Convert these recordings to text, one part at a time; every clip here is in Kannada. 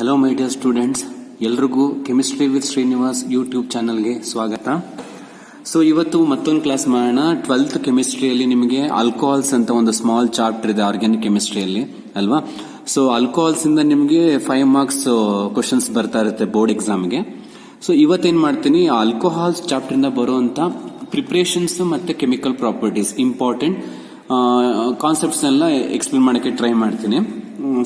ಹಲೋ ಮೈ ಡಿಯರ್ ಸ್ಟೂಡೆಂಟ್ಸ್, ಎಲ್ರಿಗೂ ಕೆಮಿಸ್ಟ್ರಿ ವಿತ್ ಶ್ರೀನಿವಾಸ್ ಯೂಟ್ಯೂಬ್ ಚಾನಲ್ಗೆ ಸ್ವಾಗತ. ಸೊ ಇವತ್ತು ಮತ್ತೊಂದು ಕ್ಲಾಸ್ ಮಾಡೋಣ. 12th ಕೆಮಿಸ್ಟ್ರಿಯಲ್ಲಿ ನಿಮಗೆ ಆಲ್ಕೋಹಾಲ್ಸ್ ಅಂತ ಒಂದು ಸ್ಮಾಲ್ ಚಾಪ್ಟರ್ ಇದೆ ಆರ್ಗ್ಯಾನಿಕ್ ಕೆಮಿಸ್ಟ್ರಿಯಲ್ಲಿ ಅಲ್ವಾ. ಸೊ ಆಲ್ಕೋಹಾಲ್ಸ್ ಇಂದ ನಿಮಗೆ 5 ಮಾರ್ಕ್ಸ್ ಕ್ವಶನ್ಸ್ ಬರ್ತಾ ಇರುತ್ತೆ ಬೋರ್ಡ್ ಎಕ್ಸಾಮ್ಗೆ. ಸೊ ಇವತ್ತೇನ್ ಮಾಡ್ತೀನಿ, ಆಲ್ಕೋಹಾಲ್ಸ್ ಚಾಪ್ಟರ್ ಇಂದ ಬರುವಂತ ಪ್ರಿಪರೇಷನ್ಸ್ ಮತ್ತೆ ಕೆಮಿಕಲ್ ಪ್ರಾಪರ್ಟೀಸ್ ಇಂಪಾರ್ಟೆಂಟ್ ಕಾನ್ಸೆಪ್ಟ್ಸ್ ಎಲ್ಲ ಎಕ್ಸ್ಪ್ಲೇನ್ ಮಾಡಕ್ಕೆ ಟ್ರೈ ಮಾಡ್ತೀನಿ.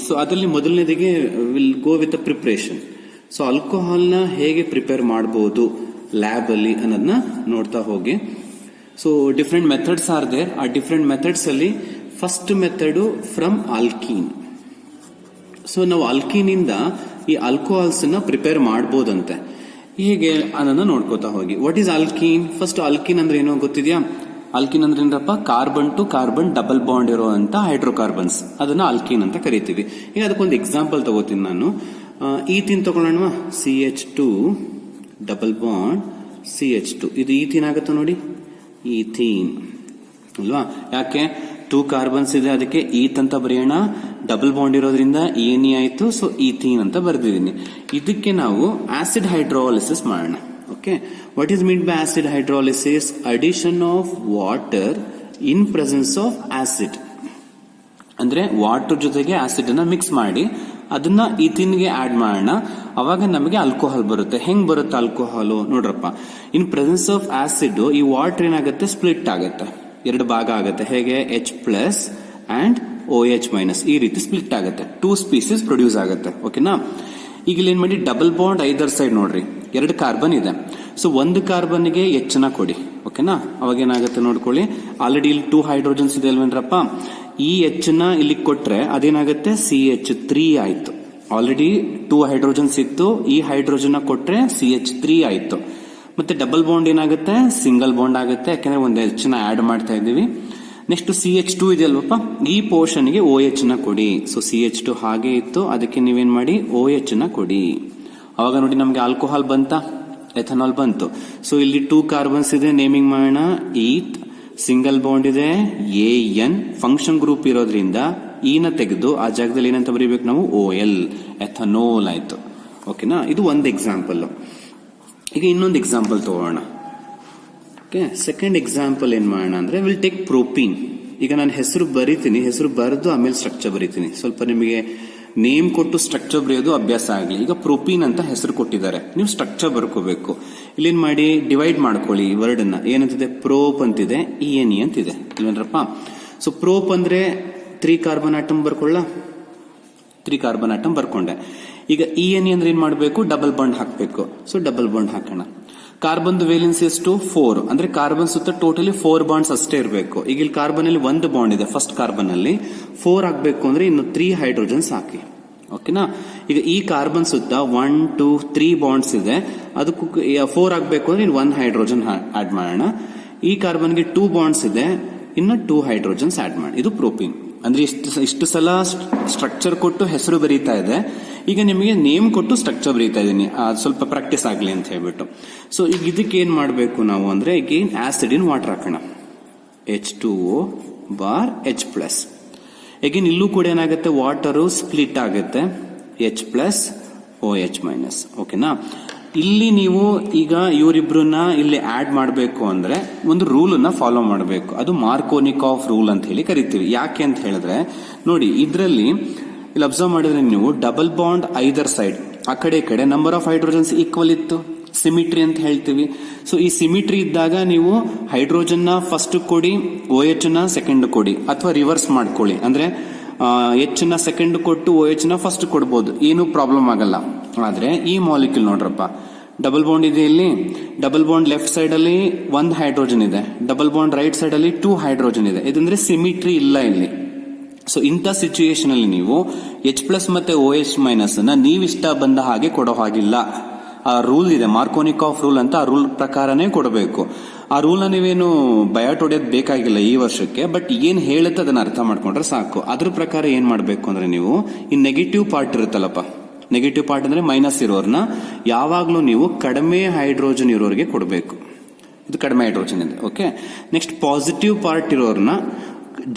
ಸೊ ಅದರಲ್ಲಿ ಮೊದಲನೇದಿಗೆ will go with preparation. So alcohol ನ ಹೇಗೆ ಪ್ರಿಪೇರ್ ಮಾಡಬಹುದು ಲ್ಯಾಬ್ ಅಲ್ಲಿ ಅನ್ನೋದನ್ನ ನೋಡ್ತಾ ಹೋಗಿ. So different methods are there. ಆ ಡಿಫ್ರೆಂಟ್ ಮೆಥಡ್ಸ್ ಅಲ್ಲಿ first method from alkene. So ನಾವು ಆಲ್ಕೀನ್ ಇಂದ ಈ ಆಲ್ಕೋಹಾಲ್ಸ್ ನ ಪ್ರಿಪೇರ್ ಮಾಡಬಹುದಂತೆ. ಹೇಗೆ ಅನ್ನೋದನ್ನ ನೋಡ್ಕೋತಾ ಹೋಗಿ. What is alkene? First alkene ಅಂದ್ರೆ ಏನೋ ಗೊತ್ತಿದ್ಯಾ? ಆಲ್ಕೀನ್ ಅಂದ್ರೆ ಏನಪ್ಪ? Carbon to carbon double bond ಇರುವಂತ ಹೈಡ್ರೋಕಾರ್ಬನ್ಸ್, ಅದನ್ನ ಆಲ್ಕೀನ್ ಅಂತ ಕರಿತೀವಿ. ಈಗ ಅದಕ್ಕೊಂದು ಎಕ್ಸಾಂಪಲ್ ತಗೋತೀನಿ ನಾನು. ಈಥೀನ್ ತಗೊಳ್ಳೋಣ. CH2 ಡಬಲ್ ಬಾಂಡ್ CH2, ಇದು ಈಥೀನ್ ಆಗುತ್ತೆ ನೋಡಿ, ಈಥೀನ್ ಅಲ್ವಾ. ಯಾಕೆ? 2 ಕಾರ್ಬನ್ಸ್ ಇದೆ, ಅದಕ್ಕೆ ಈತ್ ಅಂತ ಬರೆಯೋಣ. ಡಬಲ್ ಬಾಂಡ್ ಇರೋದ್ರಿಂದ ENE ಆಯ್ತು, ಸೊ ಈಥೀನ್ ಅಂತ ಬರೆದಿದ್ದೀನಿ. ಇದಕ್ಕೆ ನಾವು ಆಸಿಡ್ ಹೈಡ್ರೋಲಿಸಿಸ್ ಮಾಡೋಣ. Okay, what is meant by acid hydrolysis? Addition of water in presence of acid. ಅಂದ್ರೆ ವಾಟರ್ ಜೊತೆಗೆ ಆಸಿಡ್ ಅನ್ನ ಮಿಕ್ಸ್ ಮಾಡಿ ಅದನ್ನ ಈಥೀನ್ ಗೆ ಆಡ್ ಮಾಡೋಣ, ಅವಾಗ ನಮಗೆ ಆಲ್ಕೋಹಾಲ್ ಬರುತ್ತೆ. ಹೆಂಗ್ ಬರುತ್ತೆ ಆಲ್ಕೋಹಾಲ್ ನೋಡ್ರಪ್ಪ. ಇನ್ ಪ್ರೆಸೆನ್ಸ್ ಆಫ್ ಆಸಿಡ್ ಈ ವಾಟರ್ ಏನಾಗುತ್ತೆ? ಸ್ಪ್ಲಿಟ್ ಆಗುತ್ತೆ, 2 ಭಾಗ ಆಗುತ್ತೆ. ಹೇಗೆ? H+ ಅಂಡ್ OH- ಈ ರೀತಿ ಸ್ಪ್ಲಿಟ್ ಆಗುತ್ತೆ. 2 ಸ್ಪೀಸೀಸ್ ಪ್ರೊಡ್ಯೂಸ್ ಆಗುತ್ತೆ. ಓಕೆನಾ? ಈಗ ಇಲ್ಲಿ ಏನ್ ಮಾಡಿ, ಡಬಲ್ ಬಾಂಡ್ ಐದರ್ ಸೈಡ್ ನೋಡ್ರಿ, 2 ಕಾರ್ಬನ್ ಇದೆ. ಸೊ 1 ಕಾರ್ಬನ್ಗೆ H ನ ಕೊಡಿ. ಓಕೆನಾ? ಅವಾಗ ಏನಾಗುತ್ತೆ ನೋಡ್ಕೊಳ್ಳಿ. ಆಲ್ರೆಡಿ ಇಲ್ಲಿ 2 ಹೈಡ್ರೋಜನ್ಸ್ ಇದೆ ಅಲ್ವೇನ್ರಪ್ಪ. ಈ H ನ ಇಲ್ಲಿ ಕೊಟ್ರೆ ಅದೇನಾಗುತ್ತೆ? CH3 ಆಯ್ತು. ಆಲ್ರೆಡಿ 2 ಹೈಡ್ರೋಜನ್ಸ್ ಇತ್ತು, ಈ ಹೈಡ್ರೋಜನ್ ಕೊಟ್ರೆ CH3 ಆಯ್ತು. ಮತ್ತೆ ಡಬಲ್ ಬಾಂಡ್ ಏನಾಗುತ್ತೆ? ಸಿಂಗಲ್ ಬಾಂಡ್ ಆಗುತ್ತೆ, ಯಾಕಂದ್ರೆ ಒಂದು H ನ ಆಡ್ ಮಾಡ್ತಾ ಇದೀವಿ. ನೆಕ್ಸ್ಟ್ CH2 ಇದೆ ಅಲ್ವಪ್ಪ, ಈ ಪೋರ್ಷನ್ ಗೆ OH ನ ಕೊಡಿ. ಸೊ CH2 ಹಾಗೆ ಇತ್ತು, ಅದಕ್ಕೆ ನೀವೇನ್ ಮಾಡಿ OH ನ ಕೊಡಿ. ಅವಾಗ ನೋಡಿ ನಮ್ಗೆ ಆಲ್ಕೋಹಾಲ್ ಬಂತ, ಎಥನಾಲ್ ಬಂತು. ಸೊ ಇಲ್ಲಿ 2 ಕಾರ್ಬನ್ಸ್ ಇದೆ, ನೇಮಿಂಗ್ ಮಾಡೋಣ ಈತ್. ಸಿಂಗಲ್ ಬಾಂಡ್ ಇದೆ AN, ಫಂಕ್ಷನ್ ಗ್ರೂಪ್ ಇರೋದ್ರಿಂದ E ನ ತೆಗೆದು ಆ ಜಾಗದಲ್ಲಿ ಏನಂತ ಬರೀಬೇಕು ನಾವು? OL, ಎಥನೋಲ್ ಆಯ್ತು. ಓಕೆನಾ? ಇದು ಒಂದು ಎಕ್ಸಾಂಪಲ್. ಈಗ ಇನ್ನೊಂದು ಎಕ್ಸಾಂಪಲ್ ತಗೋಣ. ಸೆಕೆಂಡ್ ಎಕ್ಸಾಂಪಲ್ ಏನ್ ಮಾಡೋಣ ಅಂದ್ರೆ, ವಿಲ್ ಟೇಕ್ ಪ್ರೋಪೀನ್. ಈಗ ನಾನು ಹೆಸರು ಬರೀತೀನಿ, ಹೆಸರು ಬರೆದು ಆಮೇಲೆ ಸ್ಟ್ರಕ್ಚರ್ ಬರೀತೀನಿ. ಸ್ವಲ್ಪ ನಿಮಗೆ ನೇಮ್ ಕೊಟ್ಟು ಸ್ಟ್ರಕ್ಚರ್ ಬರೆಯೋದು ಅಭ್ಯಾಸ ಆಗಲಿ. ಈಗ ಪ್ರೋಪೀನ್ ಅಂತ ಹೆಸರು ಕೊಟ್ಟಿದ್ದಾರೆ, ನೀವು ಸ್ಟ್ರಕ್ಚರ್ ಬರ್ಕೋಬೇಕು. ಇಲ್ಲೇನ್ ಮಾಡಿ, ಡಿವೈಡ್ ಮಾಡ್ಕೊಳ್ಳಿ ವರ್ಡ್ ಅನ್ನ. ಏನಂತಿದೆ? ಪ್ರೋಪ್ ಅಂತಿದೆ, ENE ಅಂತಿದೆ ಇಲ್ವೇನ್ರಪ್ಪ. ಸೊ ಪ್ರೋಪ್ ಅಂದ್ರೆ 3 ಕಾರ್ಬನ್ ಆಟಮ್ ಬರ್ಕೊಳ್ಳ, 3 ಕಾರ್ಬನ್ ಆಟಮ್ ಬರ್ಕೊಂಡೆ. ಈಗ ENE ಅಂದ್ರೆ ಏನ್ ಮಾಡ್ಬೇಕು? ಡಬಲ್ ಬಾಂಡ್ ಹಾಕ್ಬೇಕು. ಸೊ ಡಬಲ್ ಬಾಂಡ್ ಹಾಕೋಣ. ಕಾರ್ಬನ್ ವೇಲೆನ್ಸ್ ಎಷ್ಟು? 4. ಅಂದ್ರೆ ಕಾರ್ಬನ್ ಸುತ್ತ ಟೋಟಲಿ 4 ಬಾಂಡ್ಸ್ ಅಷ್ಟೇ ಇರಬೇಕು. ಈಗ ಇಲ್ಲಿ ಕಾರ್ಬನ್ ಅಲ್ಲಿ 1 ಬಾಂಡ್ ಇದೆ, ಫಸ್ಟ್ ಕಾರ್ಬನ್ ಅಲ್ಲಿ 4 ಆಗ್ಬೇಕು ಅಂದ್ರೆ ಇನ್ನು 3 ಹೈಡ್ರೋಜನ್ಸ್ ಹಾಕಿ. ಓಕೆನಾ? ಈಗ ಈ ಕಾರ್ಬನ್ ಸುತ್ತ 1, 2, 3 ಬಾಂಡ್ಸ್ ಇದೆ, ಅದಕ್ಕೂ 4 ಆಗ್ಬೇಕು ಅಂದ್ರೆ ಇನ್ನು 1 ಹೈಡ್ರೋಜನ್ ಆಡ್ ಮಾಡೋಣ. ಈ ಕಾರ್ಬನ್ಗೆ 2 ಬಾಂಡ್ಸ್ ಇದೆ, ಇನ್ನು 2 ಹೈಡ್ರೋಜನ್ಸ್ ಆಡ್ ಮಾಡಿ. ಇದು ಪ್ರೋಪೀನ್. ಅಂದ್ರೆ ಇಷ್ಟು ಸಲ ಸ್ಟ್ರಕ್ಚರ್ ಕೊಟ್ಟು ಹೆಸರು ಬರೀತಾ ಇದೆ. ಈಗ ನಿಮಗೆ ನೇಮ್ ಕೊಟ್ಟು ಸ್ಟ್ರಕ್ಚರ್ ಬರೀತಾ ಇದೀನಿ, ಸ್ವಲ್ಪ ಪ್ರಾಕ್ಟೀಸ್ ಆಗ್ಲಿ ಅಂತ ಹೇಳ್ಬಿಟ್ಟು. ಸೊ ಈಗ ಇದಕ್ಕೆ ಏನ್ ಮಾಡ್ಬೇಕು ನಾವು ಅಂದ್ರೆ, ಈಗ ಆಸಿಡ್ ಇನ್ ವಾಟರ್ ಹಾಕೋಣ. H2O bar H+. ಈಗಿನ ಇಲ್ಲೂ ಕೂಡ ಏನಾಗುತ್ತೆ? ವಾಟರು ಸ್ಪ್ಲಿಟ್ ಆಗುತ್ತೆ, H+ OH-. ಓಕೆನಾ? ಇಲ್ಲಿ ನೀವು ಈಗ ಇವರಿಬ್ರನ್ನ ಇಲ್ಲಿ ಆಡ್ ಮಾಡಬೇಕು ಅಂದ್ರೆ ಒಂದು ರೂಲ್ ಅನ್ನ ಫಾಲೋ ಮಾಡಬೇಕು. ಅದು ಮಾರ್ಕೋನಿಕಾಫ್ ರೂಲ್ ಅಂತ ಹೇಳಿ ಕರಿತೀವಿ. ಯಾಕೆ ಅಂತ ಹೇಳಿದ್ರೆ ನೋಡಿ, ಇದರಲ್ಲಿ ಇಲ್ಲಿ ಅಬ್ಸರ್ವ್ ಮಾಡಿದ್ರೆ ನೀವು ಡಬಲ್ ಬಾಂಡ್ ಐದರ್ ಸೈಡ್, ಆ ಕಡೆ ಈ ಕಡೆ ನಂಬರ್ ಆಫ್ ಹೈಡ್ರೋಜನ್ಸ್ ಈಕ್ವಲ್ ಇತ್ತು, ಸಿಮಿಟ್ರಿ ಅಂತ ಹೇಳ್ತೀವಿ. ಸೊ ಈ ಸಿಮಿಟ್ರಿ ಇದ್ದಾಗ ನೀವು ಹೈಡ್ರೋಜನ್ ನ ಫಸ್ಟ್ ಕೊಡಿ, OH ನ ಸೆಕೆಂಡ್ ಕೊಡಿ, ಅಥವಾ ರಿವರ್ಸ್ ಮಾಡ್ಕೊಳ್ಳಿ. ಅಂದ್ರೆ H ನ ಸೆಕೆಂಡ್ ಕೊಟ್ಟು OH ನ ಫಸ್ಟ್ ಕೊಡ್ಬೋದು, ಏನು ಪ್ರಾಬ್ಲಮ್ ಆಗಲ್ಲ. ಆದ್ರೆ ಈ ಮಾಲಿಕ್ಯೂಲ್ ನೋಡ್ರಪ್ಪ, ಡಬಲ್ ಬಾಂಡ್ ಇದೆ ಇಲ್ಲಿ. ಡಬಲ್ ಬಾಂಡ್ ಲೆಫ್ಟ್ ಸೈಡ್ ಅಲ್ಲಿ 1 ಹೈಡ್ರೋಜನ್ ಇದೆ, ಡಬಲ್ ಬಾಂಡ್ ರೈಟ್ ಸೈಡ್ ಅಲ್ಲಿ 2 ಹೈಡ್ರೋಜನ್ ಇದೆ. ಇದಂದ್ರೆ ಸಿಮಿಟ್ರಿ ಇಲ್ಲ ಇಲ್ಲಿ. ಸೊ ಇಂಥ ಸಿಚುಯೇಷನ್ ಅಲ್ಲಿ ನೀವು H+ ಮತ್ತೆ OH- ಅನ್ನ ನೀವಿಷ್ಟ ಬಂದ ಹಾಗೆ ಕೊಡೋ ಹಾಗಿಲ್ಲ. ಆ ರೂಲ್ ಇದೆ, ಮಾರ್ಕೋನಿಕಾಫ್ ರೂಲ್ ಅಂತ. ಆ ರೂಲ್ ಪ್ರಕಾರನೇ ಕೊಡಬೇಕು. ಆ ರೂಲ್ ನ ನೀವೇನು ಬಯಾಟ್ ಹೊಡೆಯೋದು ಬೇಕಾಗಿಲ್ಲ ಈ ವರ್ಷಕ್ಕೆ, ಬಟ್ ಏನ್ ಹೇಳುತ್ತೆ ಅದನ್ನ ಅರ್ಥ ಮಾಡ್ಕೊಂಡ್ರೆ ಸಾಕು. ಅದ್ರ ಪ್ರಕಾರ ಏನ್ ಮಾಡ್ಬೇಕು ಅಂದ್ರೆ, ನೀವು ಈ ನೆಗೆಟಿವ್ ಪಾರ್ಟ್ ಇರುತ್ತಲ್ಲಪ್ಪ, ನೆಗೆಟಿವ್ ಪಾರ್ಟ್ ಅಂದ್ರೆ ಮೈನಸ್ ಇರೋರ್ನ ಯಾವಾಗ್ಲೂ ನೀವು ಕಡಿಮೆ ಹೈಡ್ರೋಜನ್ ಇರೋರಿಗೆ ಕೊಡಬೇಕು. ಇದು ಕಡಿಮೆ ಹೈಡ್ರೋಜನ್ ಇದೆ. ಓಕೆ, ನೆಕ್ಸ್ಟ್ ಪಾಸಿಟಿವ್ ಪಾರ್ಟ್ ಇರೋರ್ನ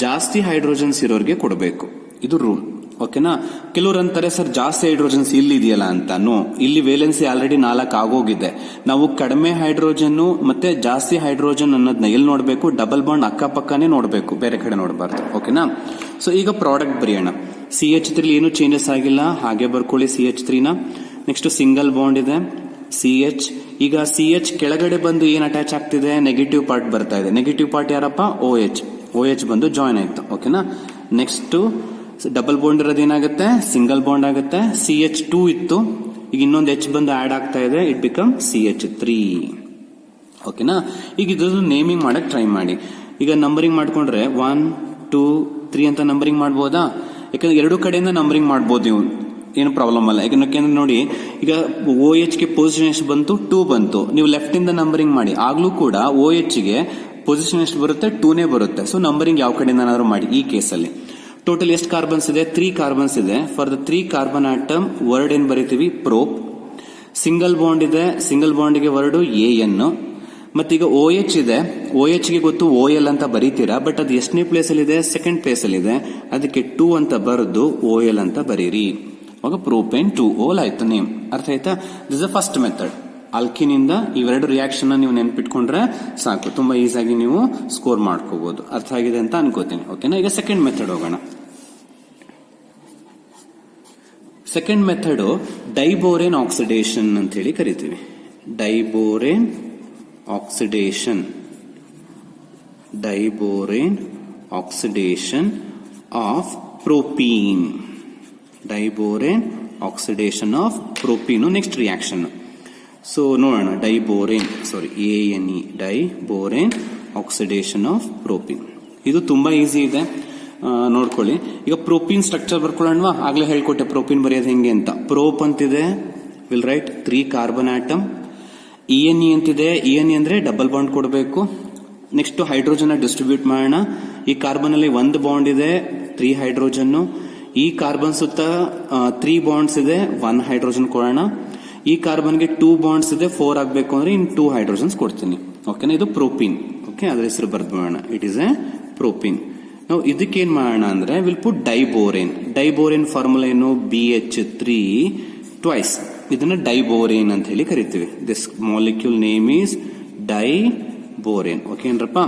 ಜಾಸ್ತಿ ಹೈಡ್ರೋಜನ್ಸ್ ಇರೋರಿಗೆ ಕೊಡಬೇಕು. ಇದು ರೂಲ್. ಓಕೆನಾ. ಕೆಲವ್ರು ಅಂತಾರೆ ಸರ್ ಜಾಸ್ತಿ ಹೈಡ್ರೋಜನ್ಸ್ ಇಲ್ಲಿ ಇದೆಯಲ್ಲ ಅಂತ. ನೋ, ಇಲ್ಲಿ ವೇಲೆನ್ಸಿ ಆಲ್ರೆಡಿ 4 ಆಗೋಗಿದೆ. ನಾವು ಕಡಿಮೆ ಹೈಡ್ರೋಜನ್ ಮತ್ತೆ ಜಾಸ್ತಿ ಹೈಡ್ರೋಜನ್ ಅನ್ನೋದನ್ನ ಎಲ್ಲಿ ನೋಡಬೇಕು, ಡಬಲ್ ಬಾಂಡ್ ಅಕ್ಕಪಕ್ಕನೇ ನೋಡಬೇಕು, ಬೇರೆ ಕಡೆ ನೋಡಬಾರ್ದು. ಓಕೆನಾ. ಸೊ ಈಗ ಪ್ರಾಡಕ್ಟ್ ಬರೆಯೋಣ. CH3 ಏನು ಚೇಂಜಸ್ ಆಗಿಲ್ಲ, ಹಾಗೆ ಬರ್ಕೊಳ್ಳಿ CH3 ನ. ನೆಕ್ಸ್ಟ್ ಸಿಂಗಲ್ ಬಾಂಡ್ ಇದೆ CH. ಈಗ CH ಕೆಳಗಡೆ ಬಂದು ಏನ್ ಅಟ್ಯಾಚ್ ಆಗ್ತಿದೆ, ನೆಗೆಟಿವ್ ಪಾರ್ಟ್ ಬರ್ತಾ ಇದೆ. ನೆಗೆಟಿವ್ ಪಾರ್ಟ್ ಯಾರಪ್ಪ, OH ಬಂದು ಜಾಯಿನ್ ಆಯ್ತು. ಓಕೆನಾ. ನೆಕ್ಸ್ಟ್ ಡಬಲ್ ಬಾಂಡ್ ಇರೋದು ಏನಾಗುತ್ತೆ, ಸಿಂಗಲ್ ಬಾಂಡ್ ಆಗುತ್ತೆ. CH2 ಇತ್ತು, ಈಗ ಇನ್ನೊಂದು H ಬಂದು ಆಡ್ ಆಗ್ತಾ ಇದೆ, ಇಟ್ ಬಿಕಮ್ CH3. ಓಕೆನಾ. ಈಗ ಇದ್ರದ್ದು ನೇಮಿಂಗ್ ಮಾಡಕ್ ಟ್ರೈ ಮಾಡಿ. ಈಗ ನಂಬರಿಂಗ್ ಮಾಡ್ಕೊಂಡ್ರೆ 1 2 3 ಅಂತ ನಂಬರಿಂಗ್ ಮಾಡ್ಬೋದಾ, ಯಾಕಂದ್ರೆ ಎರಡು ಕಡೆಯಿಂದ ನಂಬರಿಂಗ್ ಮಾಡ್ಬೋದು ನೀವು, ಏನು ಪ್ರಾಬ್ಲಮ್ ಅಲ್ಲ. ಯಾಕಂದ್ರೆ ನೋಡಿ, ಈಗ OH ಗೆ ಪೊಸಿಷನ್ ಎಷ್ಟು ಬಂತು, 2 ಬಂತು. ನೀವು ಲೆಫ್ಟ್ ಇಂದ ನಂಬರಿಂಗ್ ಮಾಡಿ, ಆಗ್ಲೂ ಕೂಡ OH ಗೆ ಪೊಸಿಷನ್ ಎಷ್ಟು ಬರುತ್ತೆ, 2ನೇ ಬರುತ್ತೆ. ಸೊ ನಂಬರಿಂಗ್ ಯಾವ ಕಡೆಯಿಂದ ಏನಾದ್ರು ಮಾಡಿ. ಈ ಕೇಸಲ್ಲಿ ಟೋಟಲ್ ಎಷ್ಟು ಕಾರ್ಬನ್ಸ್ ಇದೆ, 3 ಕಾರ್ಬನ್ಸ್ ಇದೆ. For the 3 carbon atom word ಏನ್ ಬರೀತೀವಿ, ಪ್ರೋಪ್. ಸಿಂಗಲ್ ಬಾಂಡ್ ಇದೆ, ಸಿಂಗಲ್ ಬಾಂಡ್ ಗೆ ವರ್ಡ್ AN. ಮತ್ತೀಗ OH ಇದೆ, OH ಗೆ ಗೊತ್ತು OL ಅಂತ ಬರೀತೀರಾ, ಬಟ್ ಅದು ಎಷ್ಟನೇ ಪ್ಲೇಸ್ ಅಲ್ಲಿ ಇದೆ, ಸೆಕೆಂಡ್ ಪ್ಲೇಸ್ ಅಲ್ಲಿ ಇದೆ. ಅದಕ್ಕೆ 2 ಅಂತ ಬರೆದು OL ಅಂತ ಬರೀರಿ. ಅವಾಗ ಪ್ರೋಪೇನ್ 2OL ಆಯ್ತು ನೇಮ್. ಅರ್ಥ ಆಯ್ತಾ. This is first method. Alkene ಇಂದ ಇವೆರಡು ರಿಯಾಕ್ಷನ್ ನೀವು ನೆನ್ಪಿಟ್ಕೊಂಡ್ರೆ ಸಾಕು, ತುಂಬಾ ಈಸಿಯಾಗಿ ನೀವು ಸ್ಕೋರ್ ಮಾಡ್ಕೋಬಹುದು. ಅರ್ಥ ಆಗಿದೆ ಅಂತ ಅನ್ಕೋತೀನಿ. ಓಕೆನಾ. ಈಗ ಸೆಕೆಂಡ್ ಮೆಥಡ್ ಹೋಗೋಣ. ಸೆಕೆಂಡ್ ಮೆಥಡ್ ಡೈಬೋರೇನ್ ಆಕ್ಸಿಡೇಷನ್ ಅಂತ ಹೇಳಿ ಕರಿತೀವಿ. Diborane oxidation, diborane oxidation of propene. Diborane oxidation of propene next reaction. So ನೋಡೋಣ. Diborane, sorry ANE, diborane oxidation of propene. ಇದು ತುಂಬಾ ಈಸಿ ಇದೆ, ನೋಡ್ಕೊಳ್ಳಿ. ಈಗ ಪ್ರೋಪೀನ್ ಸ್ಟ್ರಕ್ಚರ್ ಬರ್ಕೊಳ್ಳೋಣವಾ, ಆಗ್ಲೇ ಹೇಳ್ಕೊಟ್ಟೆ ಪ್ರೋಪೀನ್ ಬರೆಯೋದು ಹೆಂಗೆ ಅಂತ. ಪ್ರೋಪ್ ಅಂತಿದೆ, will write 3 carbon atom. ENE ಅಂತಿದೆ, ENE ಅಂದ್ರೆ ಡಬಲ್ ಬಾಂಡ್ ಕೊಡಬೇಕು. ನೆಕ್ಸ್ಟ್ ಹೈಡ್ರೋಜನ್ ಡಿಸ್ಟ್ರಿಬ್ಯೂಟ್ ಮಾಡೋಣ. ಈ ಕಾರ್ಬನ್ ಅಲ್ಲಿ 1 ಬಾಂಡ್ ಇದೆ, 3 ಹೈಡ್ರೋಜನ್. ಈ ಕಾರ್ಬನ್ ಸುತ್ತ 3 ಬಾಂಡ್ಸ್ ಇದೆ, 1 ಹೈಡ್ರೋಜನ್ ಕೊಡೋಣ. ಈ ಕಾರ್ಬನ್ಗೆ 2 ಬಾಂಡ್ಸ್ ಇದೆ, 4 ಆಗಬೇಕು ಅಂದ್ರೆ ಇನ್ 2 ಹೈಡ್ರೋಜನ್ಸ್ ಕೊಡ್ತೀನಿ. ಓಕೆನಾ. ಇದು ಪ್ರೋಪೀನ್. ಓಕೆ, ಅದ್ರ ಹೆಸರು ಬರ್ಬೋಣ. It is a propene. ನಾವು ಇದಕ್ಕೆ ಏನ್ ಮಾಡೋಣ ಅಂದ್ರೆ ವಿಲ್ ಪುಟ್ ಡೈಬೋರೇನ್. ಡೈಬೋರೇನ್ ಫಾರ್ಮುಲಾ ಏನು, BH3 ಟ್ವೈಸ್. ಇದನ್ನ ಡೈಬೋರೇನ್ ಅಂತ ಹೇಳಿ ಕರಿತೀವಿ. This molecule name is diborane. Okay ಏನ್ರಪ್ಪ.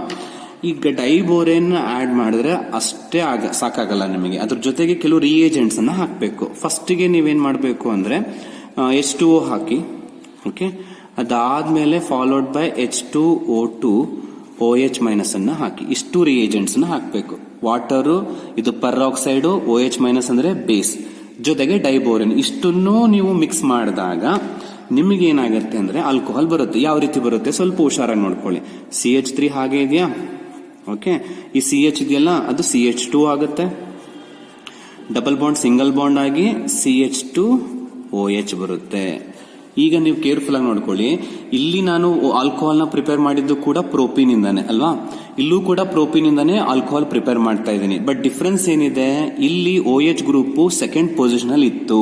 ಈಗ ಡೈಬೋರೇನ್ ಆಡ್ ಮಾಡಿದ್ರೆ ಅಷ್ಟೇ ಸಾಕಾಗಲ್ಲ ನಿಮಗೆ, ಅದ್ರ ಜೊತೆಗೆ ಕೆಲವು ರಿಯೇಜೆಂಟ್ಸ್ ಅನ್ನ ಹಾಕಬೇಕು. ಫಸ್ಟ್ ಗೆ ನೀವೇನ್ ಮಾಡಬೇಕು ಅಂದ್ರೆ H2O ಹಾಕಿ. ಓಕೆ, ಅದಾದ್ಮೇಲೆ followed by H2O2 OH minus ಅನ್ನ ಹಾಕಿ. ಇಷ್ಟು ರಿಯೇಜೆಂಟ್ಸ್ ನ ಹಾಕಬೇಕು. ವಾಟರ್, ಇದು ಪರ್ ಆಕ್ಸೈಡ್, OH ಮೈನಸ್ ಅಂದ್ರೆ ಬೇಸ್, ಜೊತೆಗೆ ಡೈಬೋರೇನ್. ಇಷ್ಟನ್ನು ನೀವು ಮಿಕ್ಸ್ ಮಾಡಿದಾಗ ನಿಮಗೆ ಏನಾಗುತ್ತೆ ಅಂದ್ರೆ ಆಲ್ಕೋಹಾಲ್ ಬರುತ್ತೆ. ಯಾವ ರೀತಿ ಬರುತ್ತೆ ಸ್ವಲ್ಪ ಹುಷಾರಾಗಿ ನೋಡ್ಕೊಳ್ಳಿ. CH3 ಹಾಗೆ ಇದೆಯಾ. ಓಕೆ, ಈ CH ಇದೆಯಲ್ಲ ಅದು CH2 ಆಗುತ್ತೆ. ಡಬಲ್ ಬಾಂಡ್ ಸಿಂಗಲ್ ಬಾಂಡ್ ಆಗಿ CH2OH ಬರುತ್ತೆ. ಈಗ ನೀವು ಕೇರ್ಫುಲ್ ಆಗಿ ನೋಡ್ಕೊಳ್ಳಿ. ಇಲ್ಲಿ ನಾನು ಆಲ್ಕೋಹಾಲ್ ನ ಪ್ರಿಪೇರ್ ಮಾಡಿದ್ದು ಕೂಡ ಪ್ರೋಪೀನ್ ಇಂದಾನೆ ಅಲ್ವಾ, ಇಲ್ಲೂ ಕೂಡ ಪ್ರೋಪೀನ್ ಇಂದಾನೆ ಆಲ್ಕೋಹಾಲ್ ಪ್ರಿಪೇರ್ ಮಾಡ್ತಾ ಇದ್ದೀನಿ. ಬಟ್ ಡಿಫರೆನ್ಸ್ ಏನಿದೆ, ಇಲ್ಲಿ OH ಗ್ರೂಪ್ ಸೆಕೆಂಡ್ ಪೊಸಿಷನ್ ಅಲ್ಲಿ ಇತ್ತು,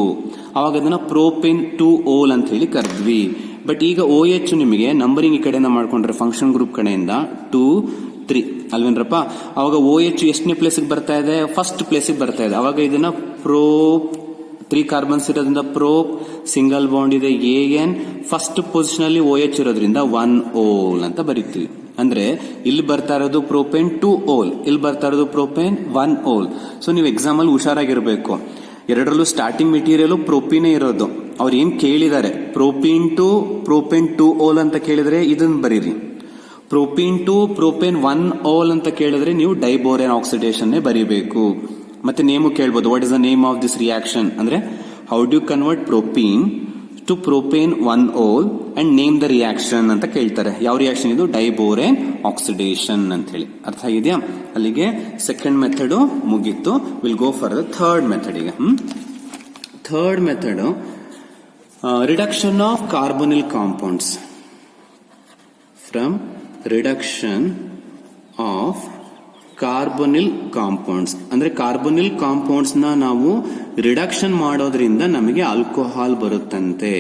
ಅವಾಗ ಅದನ್ನ ಪ್ರೋಪೇನ್ 2OL ಅಂತ ಹೇಳಿ ಕರೆದ್ವಿ. ಬಟ್ ಈಗ OH ನಿಮಗೆ ನಂಬರಿಂಗ್ ಈ ಕಡೆಯಿಂದ ಮಾಡ್ಕೊಂಡ್ರೆ ಫಂಕ್ಷನ್ ಗ್ರೂಪ್ ಕಡೆಯಿಂದ 2 3 ಅಲ್ವೇನ್ರಪ್ಪ. ಅವಾಗ OH ಎಷ್ಟನೇ ಪ್ಲೇಸಿಗೆ ಬರ್ತಾ ಇದೆ, ಫಸ್ಟ್ ಪ್ಲೇಸಿಗೆ ಬರ್ತಾ ಇದೆ. ಅವಾಗ ಇದನ್ನ ಪ್ರೋಪ್ 3 ಕಾರ್ಬನ್ಸ್ ಇರೋದ್ರಿಂದ ಪ್ರೋಪ್, ಸಿಂಗಲ್ ಬಾಂಡ್ ಇದೆ AN, ಫಸ್ಟ್ ಪೊಸಿಷನ್ ಅಲ್ಲಿ OH ಇರೋದ್ರಿಂದ 1OL ಅಂತ ಬರೀತೀವಿ. ಅಂದ್ರೆ ಇಲ್ಲಿ ಬರ್ತಾ ಇರೋದು ಪ್ರೋಪೇನ್ 2OL, ಇಲ್ಲಿ ಬರ್ತಾ ಇರೋದು ಪ್ರೋಪೇನ್ 1OL. ಸೊ ನೀವು ಎಕ್ಸಾಮ್ ಅಲ್ಲಿ ಹುಷಾರಾಗಿರ್ಬೇಕು. ಎರಡರಲ್ಲೂ ಸ್ಟಾರ್ಟಿಂಗ್ ಮೆಟೀರಿಯಲ್ ಪ್ರೋಪೀನೇ ಇರೋದು. ಅವ್ರು ಏನ್ ಕೇಳಿದ್ದಾರೆ, ಪ್ರೋಪೀನ್ ಟು ಪ್ರೋಪೇನ್ 2OL ಅಂತ ಕೇಳಿದ್ರೆ ಇದನ್ನ ಬರೀರಿ. ಪ್ರೋಪೀನ್ ಟು ಪ್ರೋಪೇನ್ 1OL ಅಂತ ಕೇಳಿದ್ರೆ ನೀವು ಡೈಬೋರೇನ್ ಆಕ್ಸಿಡೇಷನ್ ಬರೀಬೇಕು. ಮತ್ತೆ ನೇಮು ಕೇಳ್ಬೋದು, what is the name of this reaction ಅಂದ್ರೆ how do convert propene to propane 1OL and name the reaction ಅಂತ ಕೇಳ್ತಾರೆ. ಯಾವ ರಿಯಾಕ್ಷನ್ ಇದು, ಡೈಬೋರೇನ್ ಆಕ್ಸಿಡೇಷನ್ ಅಂತ ಹೇಳಿ. ಅರ್ಥ ಆಗಿದೆಯಾ. ಅಲ್ಲಿಗೆ ಸೆಕೆಂಡ್ ಮೆಥಡ್ ಮುಗೀತು. Will go for the third method. ಈಗ third method reduction of carbonyl compounds. From reduction of carbonyl compounds ಅಂದ್ರೆ ಕಾರ್ಬೊನಿಲ್ ಕಾಂಪೌಂಡ್ಸ್ ನ ನಾವು ರಿಡಕ್ಷನ್ ಮಾಡೋದ್ರಿಂದ ನಮಗೆ ಆಲ್ಕೋಹಾಲ್ ಬರುತ್ತಂತೆ.